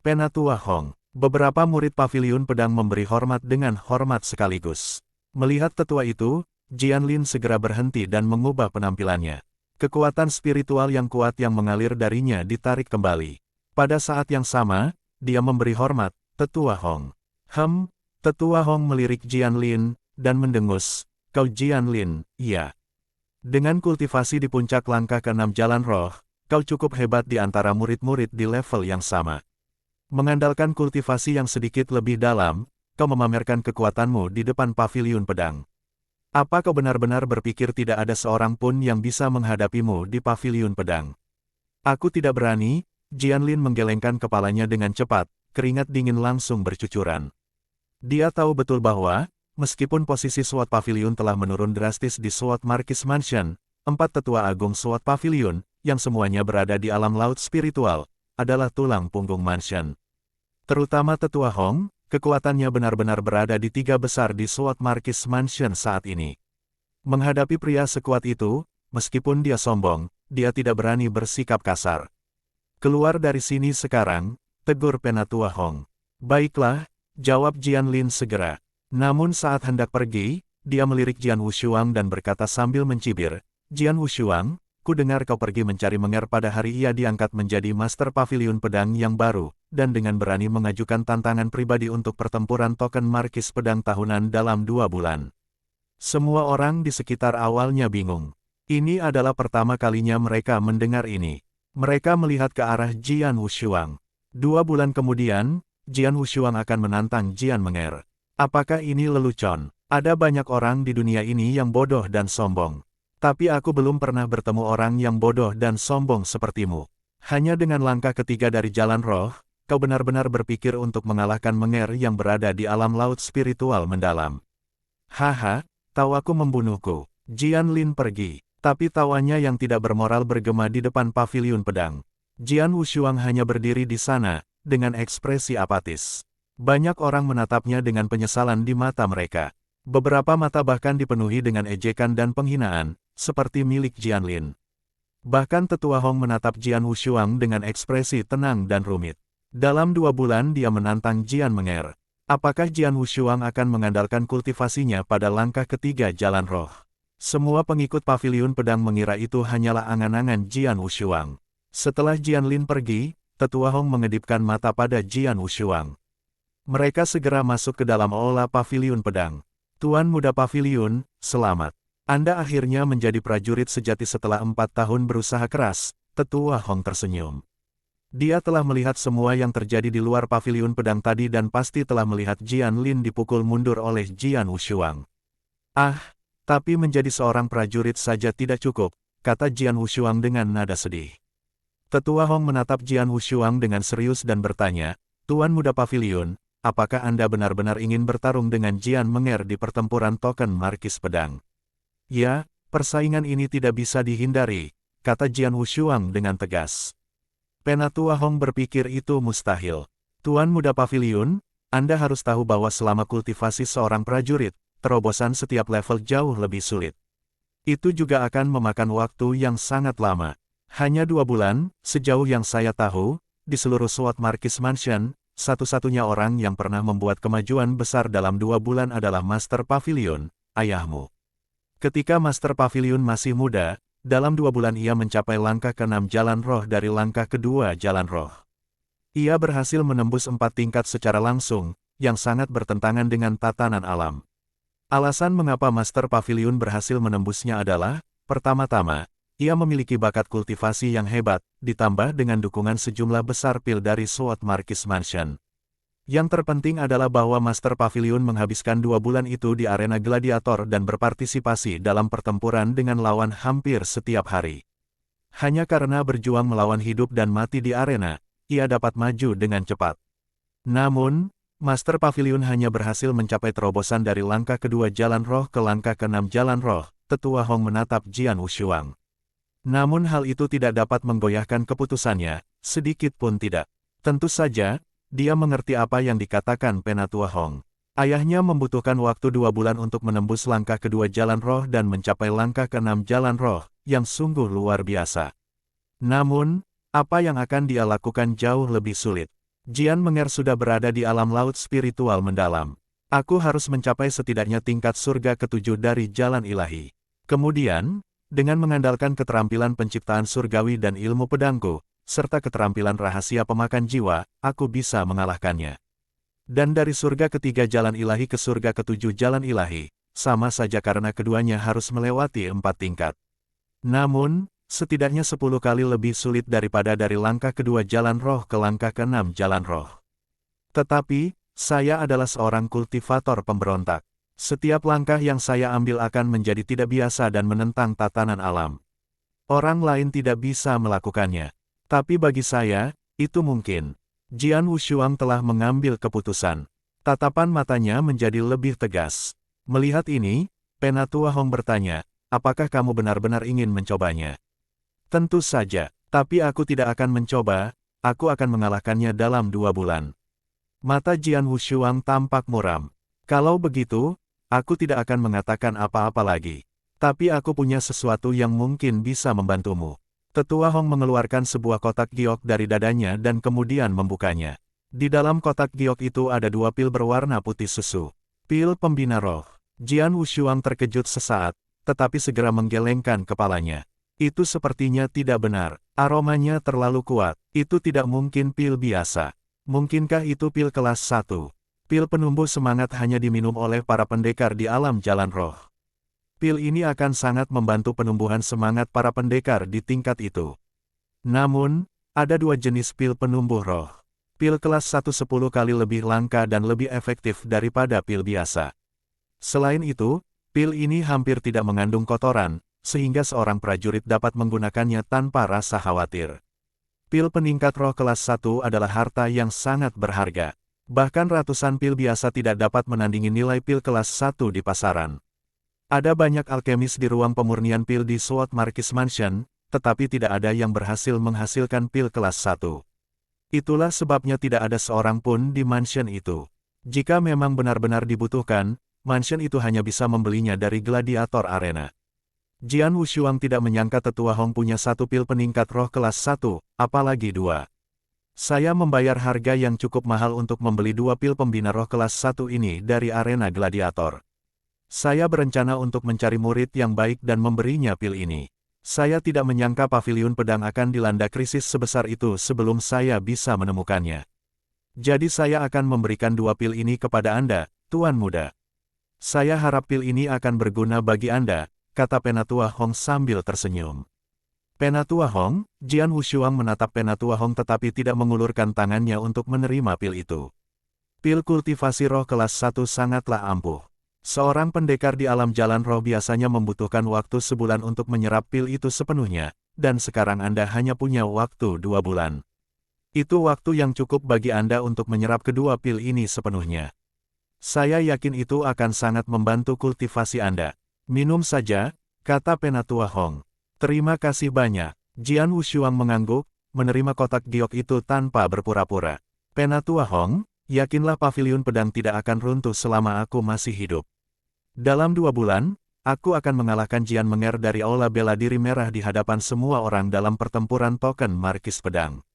Penatua Hong. Beberapa murid paviliun pedang memberi hormat dengan hormat sekaligus. Melihat tetua itu, Jian Lin segera berhenti dan mengubah penampilannya. Kekuatan spiritual yang kuat yang mengalir darinya ditarik kembali. Pada saat yang sama, dia memberi hormat, Tetua Hong. Tetua Hong melirik Jian Lin, dan mendengus, kau Jian Lin, iya. Dengan kultivasi di puncak langkah ke-6 Jalan Roh, kau cukup hebat di antara murid-murid di level yang sama. Mengandalkan kultivasi yang sedikit lebih dalam, kau memamerkan kekuatanmu di depan paviliun pedang. Apa kau benar-benar berpikir tidak ada seorang pun yang bisa menghadapimu di paviliun pedang? Aku tidak berani. Jian Lin menggelengkan kepalanya dengan cepat, keringat dingin langsung bercucuran. Dia tahu betul bahwa, meskipun posisi SWAT Pavilion telah menurun drastis di SWAT Marquis Mansion, 4 tetua agung SWAT Pavilion, yang semuanya berada di alam laut spiritual, adalah tulang punggung Mansion. Terutama Tetua Hong, kekuatannya benar-benar berada di 3 besar di SWAT Marquis Mansion saat ini. Menghadapi pria sekuat itu, meskipun dia sombong, dia tidak berani bersikap kasar. Keluar dari sini sekarang, tegur Penatua Hong. Baiklah, jawab Jian Lin segera. Namun saat hendak pergi, dia melirik Jian Wushuang dan berkata sambil mencibir, Jian Wushuang, ku dengar kau pergi mencari Menger pada hari ia diangkat menjadi Master Pavilion Pedang yang baru, dan dengan berani mengajukan tantangan pribadi untuk pertempuran token Markis Pedang tahunan dalam 2 bulan. Semua orang di sekitar awalnya bingung. Ini adalah pertama kalinya mereka mendengar ini. Mereka melihat ke arah Jian Wushuang. 2 bulan kemudian, Jian Wushuang akan menantang Jian Menger. Apakah ini lelucon? Ada banyak orang di dunia ini yang bodoh dan sombong. Tapi aku belum pernah bertemu orang yang bodoh dan sombong sepertimu. Hanya dengan langkah ketiga dari jalan roh, kau benar-benar berpikir untuk mengalahkan Menger yang berada di alam laut spiritual mendalam. Haha, tahu aku membunuhku. Jian Lin pergi. Tapi tawanya yang tidak bermoral bergema di depan paviliun pedang. Jian Wushuang hanya berdiri di sana, dengan ekspresi apatis. Banyak orang menatapnya dengan penyesalan di mata mereka. Beberapa mata bahkan dipenuhi dengan ejekan dan penghinaan, seperti milik Jian Lin. Bahkan Tetua Hong menatap Jian Wushuang dengan ekspresi tenang dan rumit. Dalam 2 bulan dia menantang Jian Menger. Apakah Jian Wushuang akan mengandalkan kultivasinya pada langkah ketiga jalan roh? Semua pengikut paviliun pedang mengira itu hanyalah angan-angan Jian Wushuang. Setelah Jian Lin pergi, Tetua Hong mengedipkan mata pada Jian Wushuang. Mereka segera masuk ke dalam aula paviliun pedang. Tuan Muda Paviliun, selamat. Anda akhirnya menjadi prajurit sejati setelah 4 tahun berusaha keras, Tetua Hong tersenyum. Dia telah melihat semua yang terjadi di luar paviliun pedang tadi dan pasti telah melihat Jian Lin dipukul mundur oleh Jian Wushuang. Tapi menjadi seorang prajurit saja tidak cukup, kata Jian Wushuang dengan nada sedih. Tetua Hong menatap Jian Wushuang dengan serius dan bertanya, Tuan Muda Paviliun, apakah Anda benar-benar ingin bertarung dengan Jian Menger di pertempuran token Markis Pedang? Ya, persaingan ini tidak bisa dihindari, kata Jian Wushuang dengan tegas. Penatua Hong berpikir itu mustahil. Tuan Muda Paviliun, Anda harus tahu bahwa selama kultivasi seorang prajurit, terobosan setiap level jauh lebih sulit. Itu juga akan memakan waktu yang sangat lama. Hanya 2 bulan, sejauh yang saya tahu, di seluruh SWAT Markis Mansion, satu-satunya orang yang pernah membuat kemajuan besar dalam 2 bulan adalah Master Pavilion, ayahmu. Ketika Master Pavilion masih muda, dalam 2 bulan ia mencapai langkah ke-6 jalan roh dari langkah kedua jalan roh. Ia berhasil menembus 4 tingkat secara langsung, yang sangat bertentangan dengan tatanan alam. Alasan mengapa Master Pavilion berhasil menembusnya adalah, pertama-tama, ia memiliki bakat kultivasi yang hebat, ditambah dengan dukungan sejumlah besar pil dari SWAT Markis Mansion. Yang terpenting adalah bahwa Master Pavilion menghabiskan 2 bulan itu di arena gladiator dan berpartisipasi dalam pertempuran dengan lawan hampir setiap hari. Hanya karena berjuang melawan hidup dan mati di arena, ia dapat maju dengan cepat. Namun, Master Pavilion hanya berhasil mencapai terobosan dari langkah kedua jalan roh ke langkah ke-6 jalan roh. Tetua Hong menatap Jian Wushuang. Namun hal itu tidak dapat menggoyahkan keputusannya, sedikit pun tidak. Tentu saja, dia mengerti apa yang dikatakan Penatua Hong. Ayahnya membutuhkan waktu 2 bulan untuk menembus langkah kedua jalan roh dan mencapai langkah ke-6 jalan roh, yang sungguh luar biasa. Namun, apa yang akan dia lakukan jauh lebih sulit. Jian Menger sudah berada di alam laut spiritual mendalam. Aku harus mencapai setidaknya tingkat surga ke-7 dari jalan ilahi. Kemudian, dengan mengandalkan keterampilan penciptaan surgawi dan ilmu pedangku, serta keterampilan rahasia pemakan jiwa, aku bisa mengalahkannya. Dan dari surga ke-3 jalan ilahi ke surga ke-7 jalan ilahi, sama saja karena keduanya harus melewati 4 tingkat. Namun, setidaknya 10 kali lebih sulit daripada dari langkah kedua jalan roh ke langkah ke-6 jalan roh. Tetapi, saya adalah seorang kultivator pemberontak. Setiap langkah yang saya ambil akan menjadi tidak biasa dan menentang tatanan alam. Orang lain tidak bisa melakukannya. Tapi bagi saya, itu mungkin. Jian Wushuang telah mengambil keputusan. Tatapan matanya menjadi lebih tegas. Melihat ini, Penatua Hong bertanya, apakah kamu benar-benar ingin mencobanya? Tentu saja, tapi aku tidak akan mencoba, aku akan mengalahkannya dalam 2 bulan. Mata Jian Wushuang tampak muram. Kalau begitu, aku tidak akan mengatakan apa-apa lagi. Tapi aku punya sesuatu yang mungkin bisa membantumu. Tetua Hong mengeluarkan sebuah kotak giok dari dadanya dan kemudian membukanya. Di dalam kotak giok itu ada 2 pil berwarna putih susu. Pil pembina roh. Jian Wushuang terkejut sesaat, tetapi segera menggelengkan kepalanya. Itu sepertinya tidak benar, aromanya terlalu kuat, itu tidak mungkin pil biasa. Mungkinkah itu pil kelas 1? Pil penumbuh semangat hanya diminum oleh para pendekar di alam jalan roh. Pil ini akan sangat membantu penumbuhan semangat para pendekar di tingkat itu. Namun, ada 2 jenis pil penumbuh roh. Pil kelas 1 10 kali lebih langka dan lebih efektif daripada pil biasa. Selain itu, pil ini hampir tidak mengandung kotoran, sehingga seorang prajurit dapat menggunakannya tanpa rasa khawatir. Pil peningkat roh kelas 1 adalah harta yang sangat berharga. Bahkan ratusan pil biasa tidak dapat menandingi nilai pil kelas 1 di pasaran. Ada banyak alkemis di ruang pemurnian pil di Sword Marquis Mansion, tetapi tidak ada yang berhasil menghasilkan pil kelas 1. Itulah sebabnya tidak ada seorang pun di mansion itu. Jika memang benar-benar dibutuhkan, mansion itu hanya bisa membelinya dari Gladiator Arena. Jian Wushuang tidak menyangka Tetua Hong punya satu pil peningkat roh kelas 1, apalagi 2. Saya membayar harga yang cukup mahal untuk membeli 2 pil pembina roh kelas 1 ini dari arena gladiator. Saya berencana untuk mencari murid yang baik dan memberinya pil ini. Saya tidak menyangka paviliun pedang akan dilanda krisis sebesar itu sebelum saya bisa menemukannya. Jadi saya akan memberikan 2 pil ini kepada Anda, Tuan Muda. Saya harap pil ini akan berguna bagi Anda, kata Penatua Hong sambil tersenyum. Penatua Hong, Jian Wushuang menatap Penatua Hong tetapi tidak mengulurkan tangannya untuk menerima pil itu. Pil kultivasi roh kelas 1 sangatlah ampuh. Seorang pendekar di alam jalan roh biasanya membutuhkan waktu sebulan untuk menyerap pil itu sepenuhnya, dan sekarang Anda hanya punya waktu 2 bulan. Itu waktu yang cukup bagi Anda untuk menyerap kedua pil ini sepenuhnya. Saya yakin itu akan sangat membantu kultivasi Anda. Minum saja, kata Penatua Hong. Terima kasih banyak. Jian Wushuang mengangguk, menerima kotak giok itu tanpa berpura-pura. Penatua Hong, yakinlah paviliun pedang tidak akan runtuh selama aku masih hidup. Dalam 2 bulan, aku akan mengalahkan Jian Menger dari Aula Bela Diri Merah di hadapan semua orang dalam pertempuran token Markis Pedang.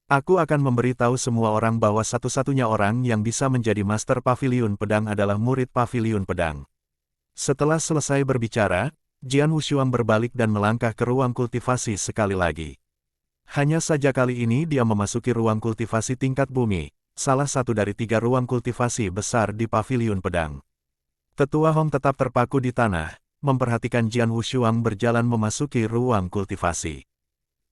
Aku akan memberitahu semua orang bahwa satu-satunya orang yang bisa menjadi Master Paviliun Pedang adalah murid Paviliun Pedang. Setelah selesai berbicara, Jian Wushuang berbalik dan melangkah ke ruang kultivasi sekali lagi. Hanya saja kali ini dia memasuki ruang kultivasi tingkat bumi, salah satu dari 3 ruang kultivasi besar di paviliun pedang. Tetua Hong tetap terpaku di tanah, memperhatikan Jian Wushuang berjalan memasuki ruang kultivasi.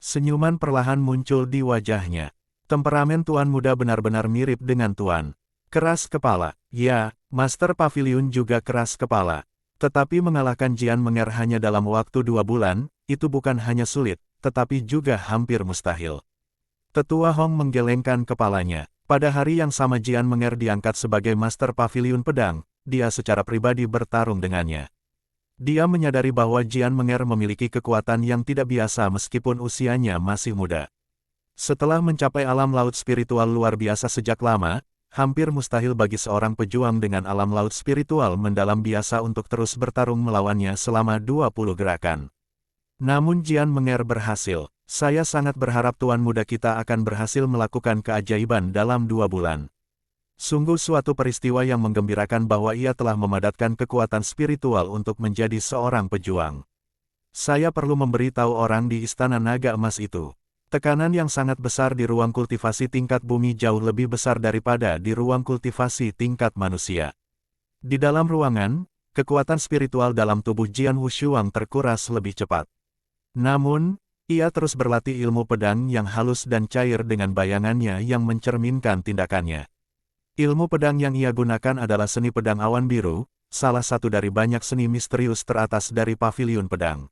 Senyuman perlahan muncul di wajahnya. Temperamen Tuan Muda benar-benar mirip dengan Tuan. Keras kepala, ya, Master Paviliun juga keras kepala. Tetapi mengalahkan Jian Menger hanya dalam waktu 2 bulan, itu bukan hanya sulit, tetapi juga hampir mustahil. Tetua Hong menggelengkan kepalanya. Pada hari yang sama Jian Menger diangkat sebagai Master Paviliun Pedang, dia secara pribadi bertarung dengannya. Dia menyadari bahwa Jian Menger memiliki kekuatan yang tidak biasa meskipun usianya masih muda. Setelah mencapai alam laut spiritual luar biasa sejak lama, hampir mustahil bagi seorang pejuang dengan alam laut spiritual mendalam biasa untuk terus bertarung melawannya selama 20 gerakan. Namun Jian Menger berhasil. Saya sangat berharap Tuan Muda kita akan berhasil melakukan keajaiban dalam 2 bulan. Sungguh suatu peristiwa yang menggembirakan bahwa ia telah memadatkan kekuatan spiritual untuk menjadi seorang pejuang. Saya perlu memberitahu orang di Istana Naga Emas itu. Tekanan yang sangat besar di ruang kultivasi tingkat bumi jauh lebih besar daripada di ruang kultivasi tingkat manusia. Di dalam ruangan, kekuatan spiritual dalam tubuh Jian Wushuang terkuras lebih cepat. Namun, ia terus berlatih ilmu pedang yang halus dan cair dengan bayangannya yang mencerminkan tindakannya. Ilmu pedang yang ia gunakan adalah seni pedang awan biru, salah satu dari banyak seni misterius teratas dari paviliun pedang.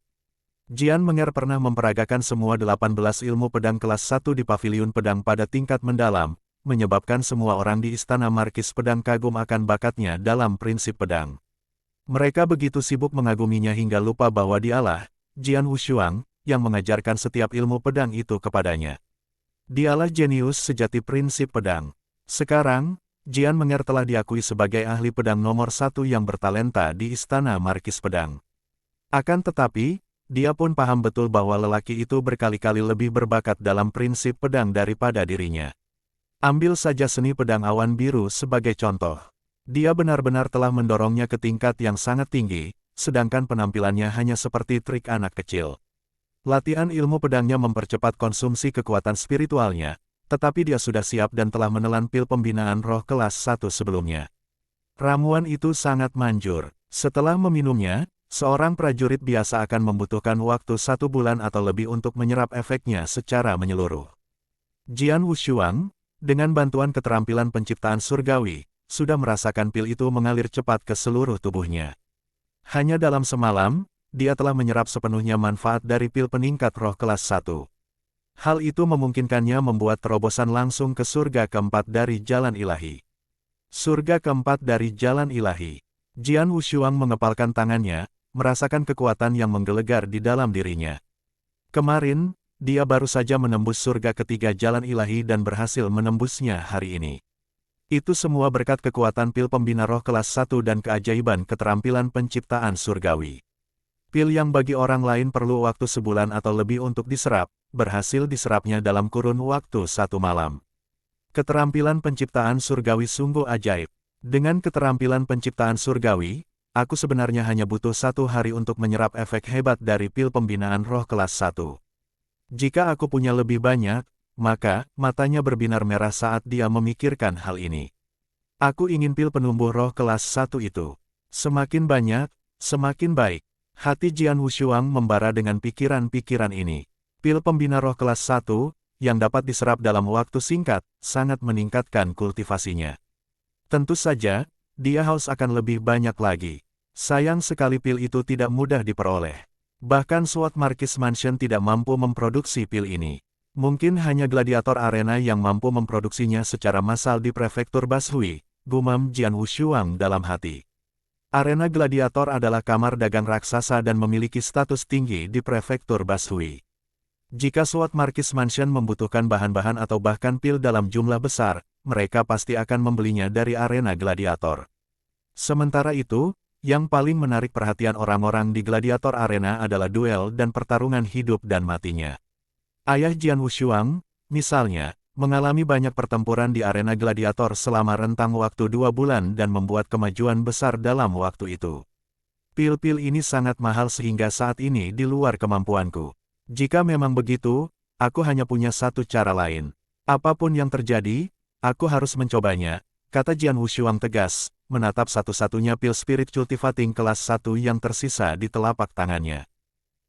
Jian Menger pernah memperagakan semua 18 ilmu pedang kelas 1 di paviliun pedang pada tingkat mendalam, menyebabkan semua orang di Istana Markis Pedang kagum akan bakatnya dalam prinsip pedang. Mereka begitu sibuk mengaguminya hingga lupa bahwa dialah, Jian Wushuang, yang mengajarkan setiap ilmu pedang itu kepadanya. Dialah jenius sejati prinsip pedang. Sekarang, Jian Menger telah diakui sebagai ahli pedang nomor 1 yang bertalenta di Istana Markis Pedang. Akan tetapi, dia pun paham betul bahwa lelaki itu berkali-kali lebih berbakat dalam prinsip pedang daripada dirinya. Ambil saja seni pedang awan biru sebagai contoh. Dia benar-benar telah mendorongnya ke tingkat yang sangat tinggi, sedangkan penampilannya hanya seperti trik anak kecil. Latihan ilmu pedangnya mempercepat konsumsi kekuatan spiritualnya, tetapi dia sudah siap dan telah menelan pil pembinaan roh kelas 1 sebelumnya. Ramuan itu sangat manjur. Setelah meminumnya, seorang prajurit biasa akan membutuhkan waktu 1 bulan atau lebih untuk menyerap efeknya secara menyeluruh. Jian Wushuang, dengan bantuan keterampilan penciptaan surgawi, sudah merasakan pil itu mengalir cepat ke seluruh tubuhnya. Hanya dalam semalam, dia telah menyerap sepenuhnya manfaat dari pil peningkat roh kelas 1. Hal itu memungkinkannya membuat terobosan langsung ke surga keempat dari jalan ilahi. Surga keempat dari jalan ilahi. Jian Wushuang mengepalkan tangannya, merasakan kekuatan yang menggelegar di dalam dirinya. Kemarin, dia baru saja menembus surga ketiga jalan ilahi dan berhasil menembusnya hari ini. Itu semua berkat kekuatan pil pembina roh kelas 1 dan keajaiban keterampilan penciptaan surgawi. Pil yang bagi orang lain perlu waktu sebulan atau lebih untuk diserap, berhasil diserapnya dalam kurun waktu 1 malam. Keterampilan penciptaan surgawi sungguh ajaib. Dengan keterampilan penciptaan surgawi, aku sebenarnya hanya butuh 1 hari untuk menyerap efek hebat dari pil pembinaan roh kelas 1. Jika aku punya lebih banyak, maka matanya berbinar merah saat dia memikirkan hal ini. Aku ingin pil penumbuh roh kelas 1 itu. Semakin banyak, semakin baik. Hati Jian Wushuang membara dengan pikiran-pikiran ini. Pil pembina roh kelas 1, yang dapat diserap dalam waktu singkat, sangat meningkatkan kultivasinya. Tentu saja, dia haus akan lebih banyak lagi. Sayang sekali pil itu tidak mudah diperoleh. Bahkan Sword Marquis Mansion tidak mampu memproduksi pil ini. Mungkin hanya gladiator arena yang mampu memproduksinya secara massal di prefektur Bashui, gumam Jian Wushuang dalam hati. Arena gladiator adalah kamar dagang raksasa dan memiliki status tinggi di prefektur Bashui. Jika Sword Marquis Mansion membutuhkan bahan-bahan atau bahkan pil dalam jumlah besar, mereka pasti akan membelinya dari arena gladiator. Sementara itu, yang paling menarik perhatian orang-orang di gladiator arena adalah duel dan pertarungan hidup dan matinya. Ayah Jian Wushuang, misalnya, mengalami banyak pertempuran di arena gladiator selama rentang waktu 2 bulan dan membuat kemajuan besar dalam waktu itu. Pil-pil ini sangat mahal sehingga saat ini di luar kemampuanku. Jika memang begitu, aku hanya punya satu cara lain. Apapun yang terjadi, aku harus mencobanya, kata Jian Wushuang tegas, menatap satu-satunya pil spirit cultivating kelas 1 yang tersisa di telapak tangannya.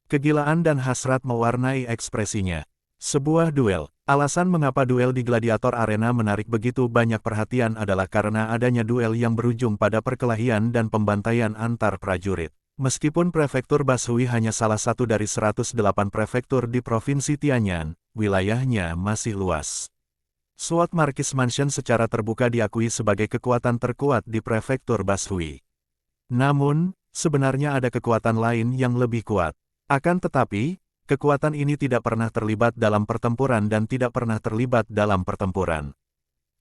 Kegilaan dan hasrat mewarnai ekspresinya. Sebuah duel. Alasan mengapa duel di gladiator arena menarik begitu banyak perhatian adalah karena adanya duel yang berujung pada perkelahian dan pembantaian antar prajurit. Meskipun prefektur Bashui hanya salah satu dari 108 prefektur di Provinsi Tianyan, wilayahnya masih luas. Sword Marquis Mansion secara terbuka diakui sebagai kekuatan terkuat di prefektur Bashui. Namun, sebenarnya ada kekuatan lain yang lebih kuat. Akan tetapi, kekuatan ini tidak pernah terlibat dalam pertempuran dan tidak pernah terlibat dalam pertempuran.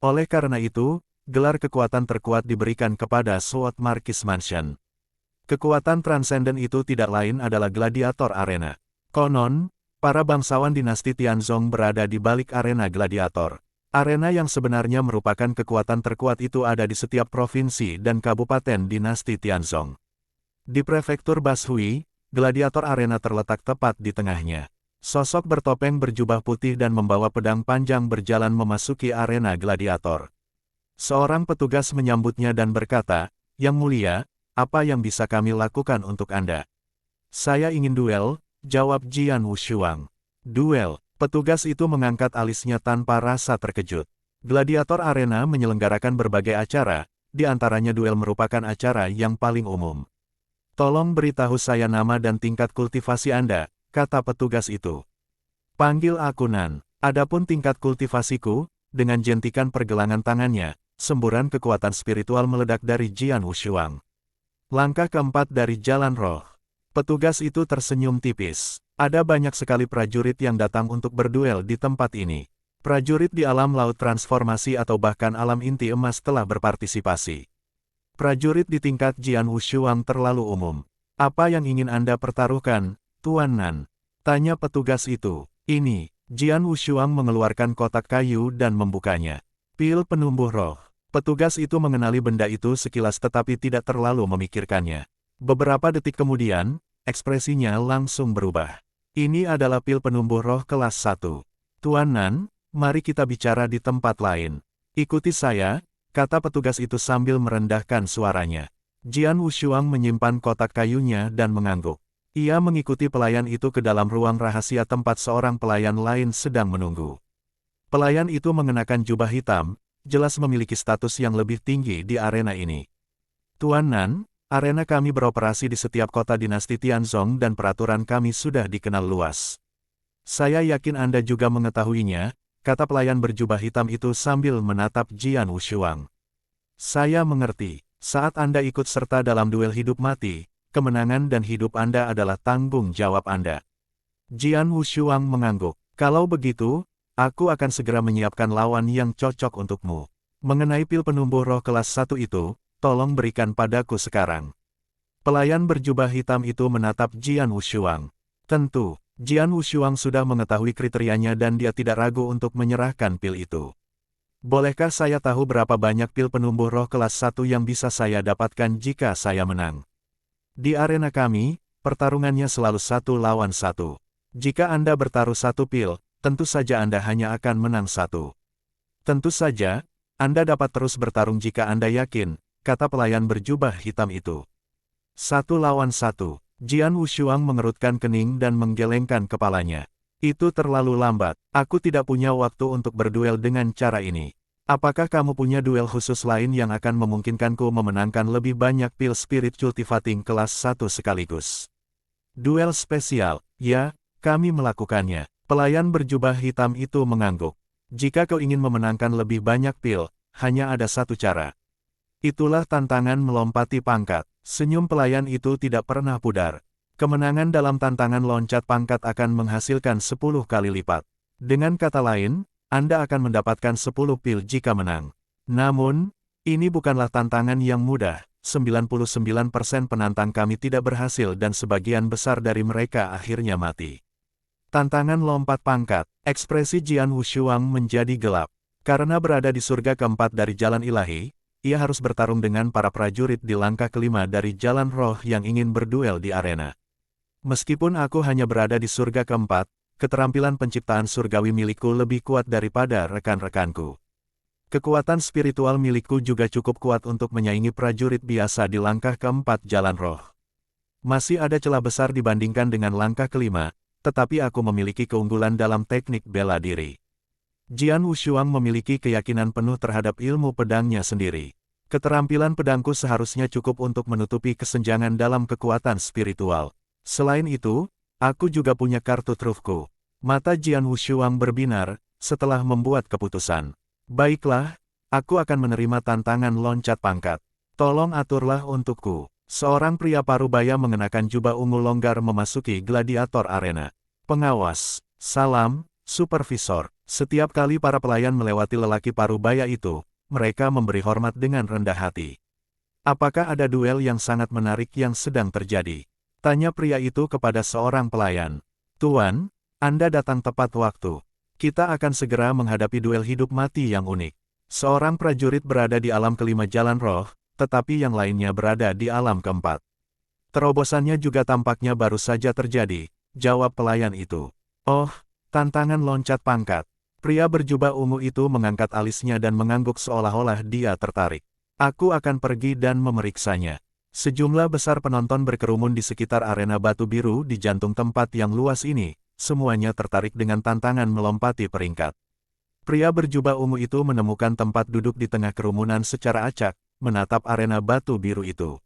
Oleh karena itu, gelar kekuatan terkuat diberikan kepada Sword Marquis Mansion. Kekuatan transenden itu tidak lain adalah gladiator arena. Konon, para bangsawan dinasti Tianzong berada di balik arena gladiator. Arena yang sebenarnya merupakan kekuatan terkuat itu ada di setiap provinsi dan kabupaten dinasti Tianzong. Di prefektur Bashui, gladiator arena terletak tepat di tengahnya. Sosok bertopeng berjubah putih dan membawa pedang panjang berjalan memasuki arena gladiator. Seorang petugas menyambutnya dan berkata, "Yang mulia, apa yang bisa kami lakukan untuk Anda?" "Saya ingin duel," jawab Jian Wushuang. "Duel?" Petugas itu mengangkat alisnya tanpa rasa terkejut. Gladiator arena menyelenggarakan berbagai acara, di antaranya duel merupakan acara yang paling umum. "Tolong beritahu saya nama dan tingkat kultivasi Anda," kata petugas itu. "Panggil aku Nan. Adapun tingkat kultivasiku," dengan jentikan pergelangan tangannya, semburan kekuatan spiritual meledak dari Jian Wushuang. Langkah keempat dari jalan roh. Petugas itu tersenyum tipis. Ada banyak sekali prajurit yang datang untuk berduel di tempat ini. Prajurit di alam laut transformasi atau bahkan alam inti emas telah berpartisipasi. Prajurit di tingkat Jian Wushuang terlalu umum. "Apa yang ingin Anda pertaruhkan, Tuan Nan?" tanya petugas itu. "Ini." Jian Wushuang mengeluarkan kotak kayu dan membukanya. "Pil penumbuh roh." Petugas itu mengenali benda itu sekilas tetapi tidak terlalu memikirkannya. Beberapa detik kemudian, ekspresinya langsung berubah. "Ini adalah pil penumbuh roh kelas 1. Tuan Nan, mari kita bicara di tempat lain. Ikuti saya," kata petugas itu sambil merendahkan suaranya. Jian Wushuang menyimpan kotak kayunya dan mengangguk. Ia mengikuti pelayan itu ke dalam ruang rahasia tempat seorang pelayan lain sedang menunggu. Pelayan itu mengenakan jubah hitam, jelas memiliki status yang lebih tinggi di arena ini. Tuan Nan, arena kami beroperasi di setiap kota dinasti Tianzong dan peraturan kami sudah dikenal luas. Saya yakin Anda juga mengetahuinya, kata pelayan berjubah hitam itu sambil menatap Jian Wushuang. Saya mengerti, saat Anda ikut serta dalam duel hidup mati, kemenangan dan hidup Anda adalah tanggung jawab Anda. Jian Wushuang mengangguk. Kalau begitu, aku akan segera menyiapkan lawan yang cocok untukmu. Mengenai pil penumbuh roh kelas 1 itu, tolong berikan padaku sekarang. Pelayan berjubah hitam itu menatap Jian Wushuang. Tentu, Jian Wushuang sudah mengetahui kriterianya dan dia tidak ragu untuk menyerahkan pil itu. Bolehkah saya tahu berapa banyak pil penumbuh roh kelas 1 yang bisa saya dapatkan jika saya menang? Di arena kami, pertarungannya selalu 1 lawan 1. Jika Anda bertaruh 1 pil, tentu saja Anda hanya akan menang 1. Tentu saja, Anda dapat terus bertarung jika Anda yakin, kata pelayan berjubah hitam itu. 1 lawan 1. Jian Wushuang mengerutkan kening dan menggelengkan kepalanya. Itu terlalu lambat, aku tidak punya waktu untuk berduel dengan cara ini. Apakah kamu punya duel khusus lain yang akan memungkinkanku memenangkan lebih banyak pil spirit cultivating kelas 1 sekaligus? Duel spesial, ya, kami melakukannya. Pelayan berjubah hitam itu mengangguk. Jika kau ingin memenangkan lebih banyak pil, hanya ada satu cara. Itulah tantangan melompati pangkat. Senyum pelayan itu tidak pernah pudar. Kemenangan dalam tantangan loncat pangkat akan menghasilkan 10 kali lipat. Dengan kata lain, Anda akan mendapatkan 10 pil jika menang. Namun, ini bukanlah tantangan yang mudah. 99% penantang kami tidak berhasil dan sebagian besar dari mereka akhirnya mati. Tantangan lompat pangkat. Ekspresi Jian Wushuang menjadi gelap. Karena berada di surga keempat dari jalan ilahi, ia harus bertarung dengan para prajurit di langkah kelima dari jalan roh yang ingin berduel di arena. Meskipun aku hanya berada di surga keempat, keterampilan penciptaan surgawi milikku lebih kuat daripada rekan-rekanku. Kekuatan spiritual milikku juga cukup kuat untuk menyaingi prajurit biasa di langkah keempat jalan roh. Masih ada celah besar dibandingkan dengan langkah kelima, tetapi aku memiliki keunggulan dalam teknik bela diri. Jian Wushuang memiliki keyakinan penuh terhadap ilmu pedangnya sendiri. Keterampilan pedangku seharusnya cukup untuk menutupi kesenjangan dalam kekuatan spiritual. Selain itu, aku juga punya kartu trufku. Mata Jian Wushuang berbinar, setelah membuat keputusan. Baiklah, aku akan menerima tantangan loncat pangkat. Tolong aturlah untukku. Seorang pria parubaya mengenakan jubah ungu longgar memasuki gladiator arena. Pengawas, salam, supervisor. Setiap kali para pelayan melewati lelaki parubaya itu, mereka memberi hormat dengan rendah hati. Apakah ada duel yang sangat menarik yang sedang terjadi? Tanya pria itu kepada seorang pelayan. Tuan, Anda datang tepat waktu. Kita akan segera menghadapi duel hidup mati yang unik. Seorang prajurit berada di alam kelima jalan roh, tetapi yang lainnya berada di alam keempat. Terobosannya juga tampaknya baru saja terjadi, jawab pelayan itu. Oh, tantangan loncat pangkat. Pria berjubah ungu itu mengangkat alisnya dan mengangguk seolah-olah dia tertarik. Aku akan pergi dan memeriksanya. Sejumlah besar penonton berkerumun di sekitar arena batu biru di jantung tempat yang luas ini, semuanya tertarik dengan tantangan melompati peringkat. Pria berjubah ungu itu menemukan tempat duduk di tengah kerumunan secara acak, menatap arena batu biru itu.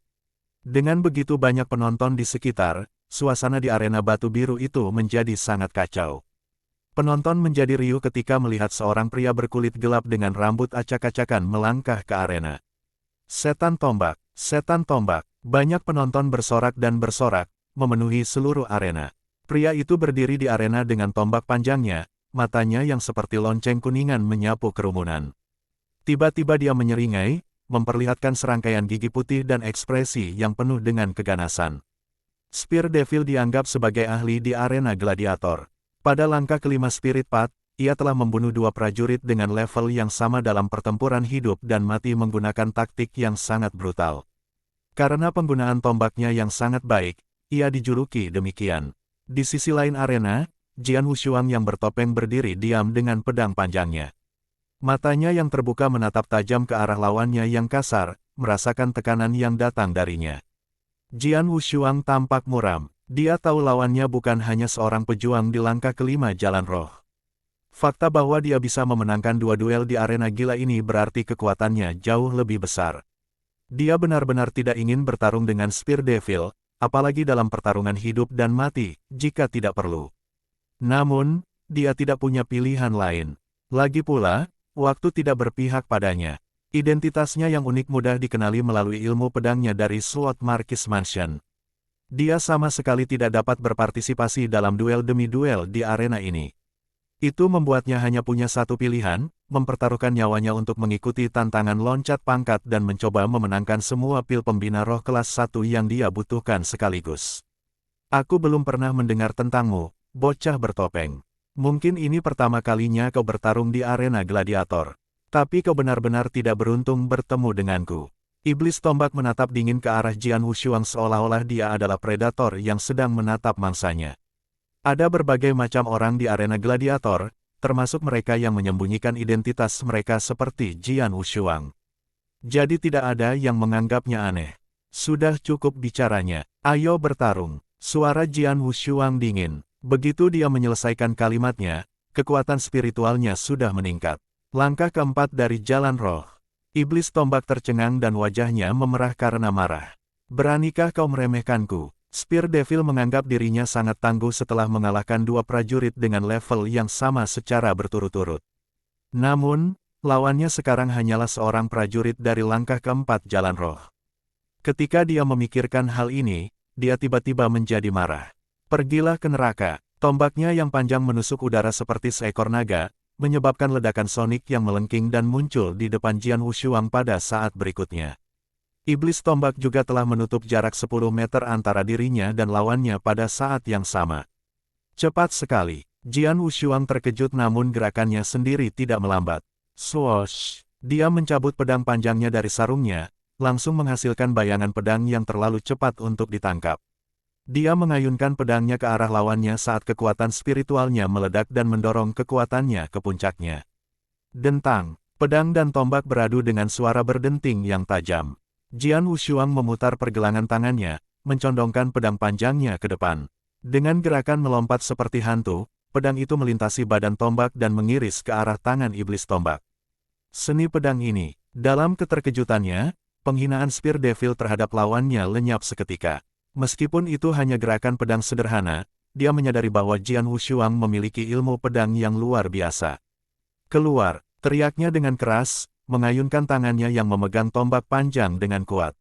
Dengan begitu banyak penonton di sekitar, suasana di arena batu biru itu menjadi sangat kacau. Penonton menjadi riuh ketika melihat seorang pria berkulit gelap dengan rambut acak-acakan melangkah ke arena. Setan tombak, setan tombak. Banyak penonton bersorak dan bersorak, memenuhi seluruh arena. Pria itu berdiri di arena dengan tombak panjangnya, matanya yang seperti lonceng kuningan menyapu kerumunan. Tiba-tiba dia menyeringai, memperlihatkan serangkaian gigi putih dan ekspresi yang penuh dengan keganasan. Spear Devil dianggap sebagai ahli di arena gladiator. Pada langkah kelima Spirit Path, ia telah membunuh 2 prajurit dengan level yang sama dalam pertempuran hidup dan mati menggunakan taktik yang sangat brutal. Karena penggunaan tombaknya yang sangat baik, ia dijuluki demikian. Di sisi lain arena, Jian Wushuang yang bertopeng berdiri diam dengan pedang panjangnya. Matanya yang terbuka menatap tajam ke arah lawannya yang kasar, merasakan tekanan yang datang darinya. Jian Wushuang tampak muram. Dia tahu lawannya bukan hanya seorang pejuang di langkah kelima jalan roh. Fakta bahwa dia bisa memenangkan 2 duel di arena gila ini berarti kekuatannya jauh lebih besar. Dia benar-benar tidak ingin bertarung dengan Spear Devil, apalagi dalam pertarungan hidup dan mati, jika tidak perlu. Namun, dia tidak punya pilihan lain. Lagi pula, waktu tidak berpihak padanya. Identitasnya yang unik mudah dikenali melalui ilmu pedangnya dari Sword Marquis Mansion. Dia sama sekali tidak dapat berpartisipasi dalam duel demi duel di arena ini. Itu membuatnya hanya punya satu pilihan, mempertaruhkan nyawanya untuk mengikuti tantangan loncat pangkat dan mencoba memenangkan semua pil pembina roh kelas 1 yang dia butuhkan sekaligus. Aku belum pernah mendengar tentangmu, bocah bertopeng. Mungkin ini pertama kalinya kau bertarung di arena gladiator. Tapi kau benar-benar tidak beruntung bertemu denganku. Iblis tombak menatap dingin ke arah Jian Wushuang seolah-olah dia adalah predator yang sedang menatap mangsanya. Ada berbagai macam orang di arena gladiator, termasuk mereka yang menyembunyikan identitas mereka seperti Jian Wushuang. Jadi tidak ada yang menganggapnya aneh. Sudah cukup bicaranya, ayo bertarung. Suara Jian Wushuang dingin. Begitu dia menyelesaikan kalimatnya, kekuatan spiritualnya sudah meningkat. Langkah keempat dari jalan roh. Iblis tombak tercengang dan wajahnya memerah karena marah. Beranikah kau meremehkanku? Spear Devil menganggap dirinya sangat tangguh setelah mengalahkan 2 prajurit dengan level yang sama secara berturut-turut. Namun, lawannya sekarang hanyalah seorang prajurit dari langkah keempat jalan roh. Ketika dia memikirkan hal ini, dia tiba-tiba menjadi marah. Pergilah ke neraka. Tombaknya yang panjang menusuk udara seperti seekor naga, menyebabkan ledakan sonik yang melengking dan muncul di depan Jian Wushuang pada saat berikutnya. Iblis tombak juga telah menutup jarak 10 meter antara dirinya dan lawannya pada saat yang sama. Cepat sekali. Jian Wushuang terkejut namun gerakannya sendiri tidak melambat. Swoosh! Dia mencabut pedang panjangnya dari sarungnya, langsung menghasilkan bayangan pedang yang terlalu cepat untuk ditangkap. Dia mengayunkan pedangnya ke arah lawannya saat kekuatan spiritualnya meledak dan mendorong kekuatannya ke puncaknya. Dentang! Pedang dan tombak beradu dengan suara berdenting yang tajam. Jian Wushuang memutar pergelangan tangannya, mencondongkan pedang panjangnya ke depan. Dengan gerakan melompat seperti hantu, pedang itu melintasi badan tombak dan mengiris ke arah tangan iblis tombak. Seni pedang ini, dalam keterkejutannya, penghinaan Spear Devil terhadap lawannya lenyap seketika. Meskipun itu hanya gerakan pedang sederhana, dia menyadari bahwa Jian Wushuang memiliki ilmu pedang yang luar biasa. Keluar, teriaknya dengan keras, mengayunkan tangannya yang memegang tombak panjang dengan kuat.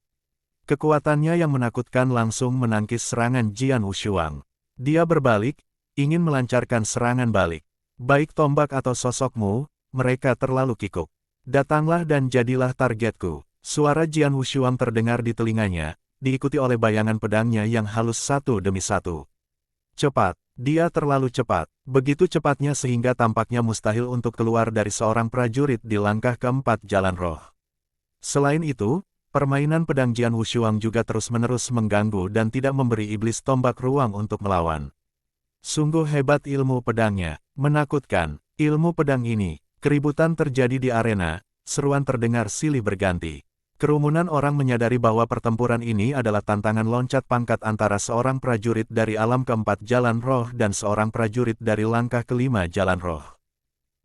Kekuatannya yang menakutkan langsung menangkis serangan Jian Wushuang. Dia berbalik, ingin melancarkan serangan balik. Baik tombak atau sosokmu, mereka terlalu kikuk. Datanglah dan jadilah targetku. Suara Jian Wushuang terdengar di telinganya, diikuti oleh bayangan pedangnya yang halus satu demi satu. Cepat, dia terlalu cepat. Begitu cepatnya sehingga tampaknya mustahil untuk keluar dari seorang prajurit di langkah keempat jalan roh. Selain itu, permainan pedang Jian Wushuang juga terus-menerus mengganggu dan tidak memberi iblis tombak ruang untuk melawan. Sungguh hebat ilmu pedangnya, menakutkan. Ilmu pedang ini, keributan terjadi di arena, seruan terdengar silih berganti. Kerumunan orang menyadari bahwa pertempuran ini adalah tantangan loncat pangkat antara seorang prajurit dari alam keempat jalan roh dan seorang prajurit dari langkah kelima jalan roh.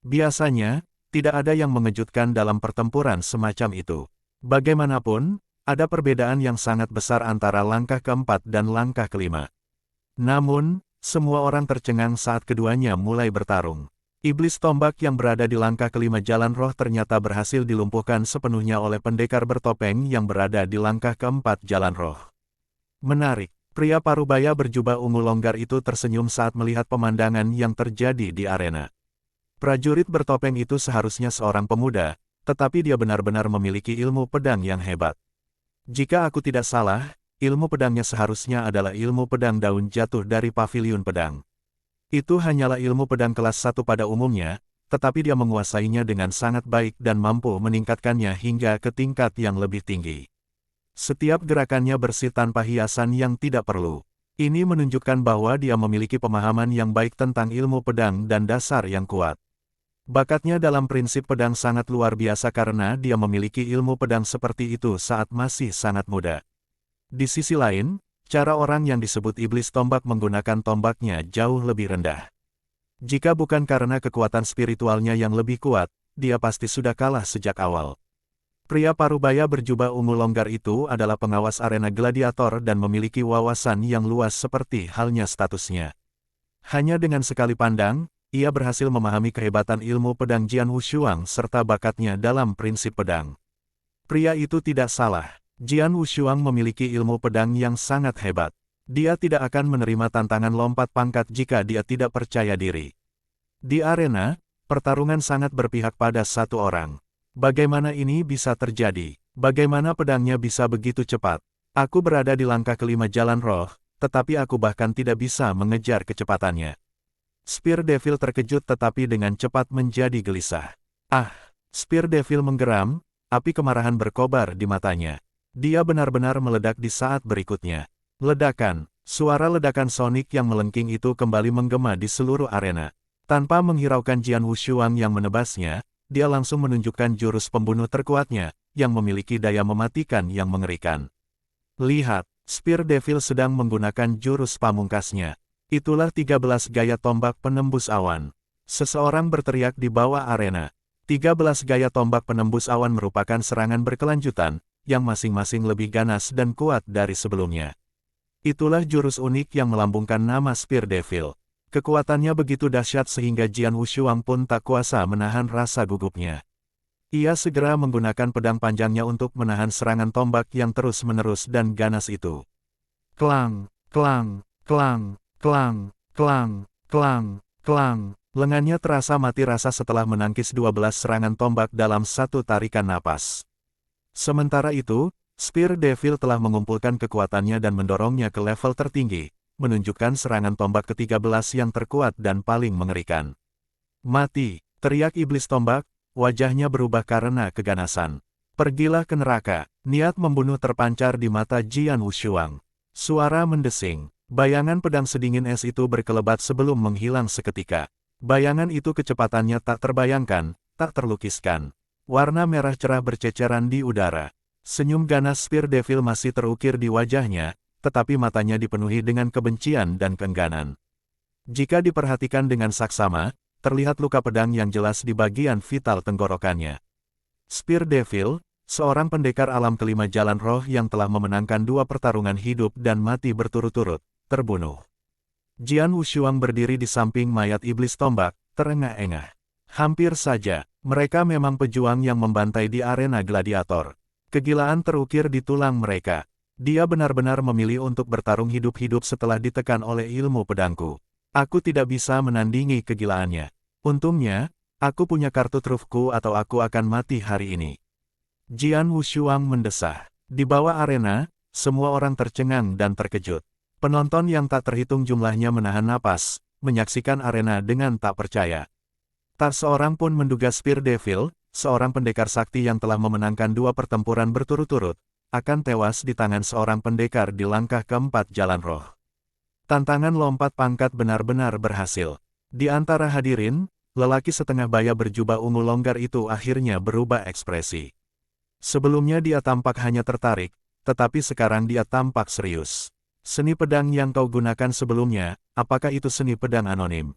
Biasanya, tidak ada yang mengejutkan dalam pertempuran semacam itu. Bagaimanapun, ada perbedaan yang sangat besar antara langkah keempat dan langkah kelima. Namun, semua orang tercengang saat keduanya mulai bertarung. Iblis tombak yang berada di langkah kelima jalan roh ternyata berhasil dilumpuhkan sepenuhnya oleh pendekar bertopeng yang berada di langkah keempat jalan roh. Menarik, pria parubaya berjubah ungu longgar itu tersenyum saat melihat pemandangan yang terjadi di arena. Prajurit bertopeng itu seharusnya seorang pemuda, tetapi dia benar-benar memiliki ilmu pedang yang hebat. Jika aku tidak salah, ilmu pedangnya seharusnya adalah ilmu pedang daun jatuh dari paviliun pedang. Itu hanyalah ilmu pedang kelas 1 pada umumnya, tetapi dia menguasainya dengan sangat baik dan mampu meningkatkannya hingga ke tingkat yang lebih tinggi. Setiap gerakannya bersih tanpa hiasan yang tidak perlu. Ini menunjukkan bahwa dia memiliki pemahaman yang baik tentang ilmu pedang dan dasar yang kuat. Bakatnya dalam prinsip pedang sangat luar biasa karena dia memiliki ilmu pedang seperti itu saat masih sangat muda. Di sisi lain, cara orang yang disebut iblis tombak menggunakan tombaknya jauh lebih rendah. Jika bukan karena kekuatan spiritualnya yang lebih kuat, dia pasti sudah kalah sejak awal. Pria parubaya berjubah ungu longgar itu adalah pengawas arena gladiator dan memiliki wawasan yang luas seperti halnya statusnya. Hanya dengan sekali pandang, ia berhasil memahami kehebatan ilmu pedang Jian Wushuang serta bakatnya dalam prinsip pedang. Pria itu tidak salah. Jian Wushuang memiliki ilmu pedang yang sangat hebat. Dia tidak akan menerima tantangan lompat pangkat jika dia tidak percaya diri. Di arena, pertarungan sangat berpihak pada satu orang. Bagaimana ini bisa terjadi? Bagaimana pedangnya bisa begitu cepat? Aku berada di langkah kelima jalan roh, tetapi aku bahkan tidak bisa mengejar kecepatannya. Spear Devil terkejut tetapi dengan cepat menjadi gelisah. Ah! Spear Devil menggeram, api kemarahan berkobar di matanya. Dia benar-benar meledak di saat berikutnya. Ledakan, suara ledakan sonik yang melengking itu kembali menggema di seluruh arena. Tanpa menghiraukan Jian Wushuang yang menebasnya, dia langsung menunjukkan jurus pembunuh terkuatnya, yang memiliki daya mematikan yang mengerikan. Lihat, Spear Devil sedang menggunakan jurus pamungkasnya. Itulah 13 gaya tombak penembus awan. Seseorang berteriak di bawah arena. 13 gaya tombak penembus awan merupakan serangan berkelanjutan, yang masing-masing lebih ganas dan kuat dari sebelumnya. Itulah jurus unik yang melambungkan nama Spear Devil. Kekuatannya begitu dahsyat sehingga Jian Wushuang pun tak kuasa menahan rasa gugupnya. Ia segera menggunakan pedang panjangnya untuk menahan serangan tombak yang terus-menerus dan ganas itu. Klang, klang, klang, klang, klang, klang, klang. Lengannya terasa mati rasa setelah menangkis 12 serangan tombak dalam satu tarikan napas. Sementara itu, Spear Devil telah mengumpulkan kekuatannya dan mendorongnya ke level tertinggi, menunjukkan serangan tombak ke-13 yang terkuat dan paling mengerikan. Mati, teriak iblis tombak, wajahnya berubah karena keganasan. Pergilah ke neraka, niat membunuh terpancar di mata Jian Wushuang. Suara mendesing, bayangan pedang sedingin es itu berkelebat sebelum menghilang seketika. Bayangan itu kecepatannya tak terbayangkan, tak terlukiskan. Warna merah cerah berceceran di udara. Senyum ganas Spear Devil masih terukir di wajahnya, tetapi matanya dipenuhi dengan kebencian dan keengganan. Jika diperhatikan dengan saksama, terlihat luka pedang yang jelas di bagian vital tenggorokannya. Spear Devil, seorang pendekar alam kelima jalan roh yang telah memenangkan 2 pertarungan hidup dan mati berturut-turut, terbunuh. Jian Wushuang berdiri di samping mayat iblis tombak, terengah-engah. Hampir saja, mereka memang pejuang yang membantai di arena gladiator. Kegilaan terukir di tulang mereka. Dia benar-benar memilih untuk bertarung hidup-hidup setelah ditekan oleh ilmu pedangku. Aku tidak bisa menandingi kegilaannya. Untungnya, aku punya kartu trufku atau aku akan mati hari ini. Jian Wushuang mendesah. Di bawah arena, semua orang tercengang dan terkejut. Penonton yang tak terhitung jumlahnya menahan napas, menyaksikan arena dengan tak percaya. Tak seorang pun menduga Spear Devil, seorang pendekar sakti yang telah memenangkan 2 pertempuran berturut-turut, akan tewas di tangan seorang pendekar di langkah keempat jalan roh. Tantangan lompat pangkat benar-benar berhasil. Di antara hadirin, lelaki setengah baya berjubah ungu longgar itu akhirnya berubah ekspresi. Sebelumnya dia tampak hanya tertarik, tetapi sekarang dia tampak serius. Seni pedang yang kau gunakan sebelumnya, apakah itu seni pedang anonim?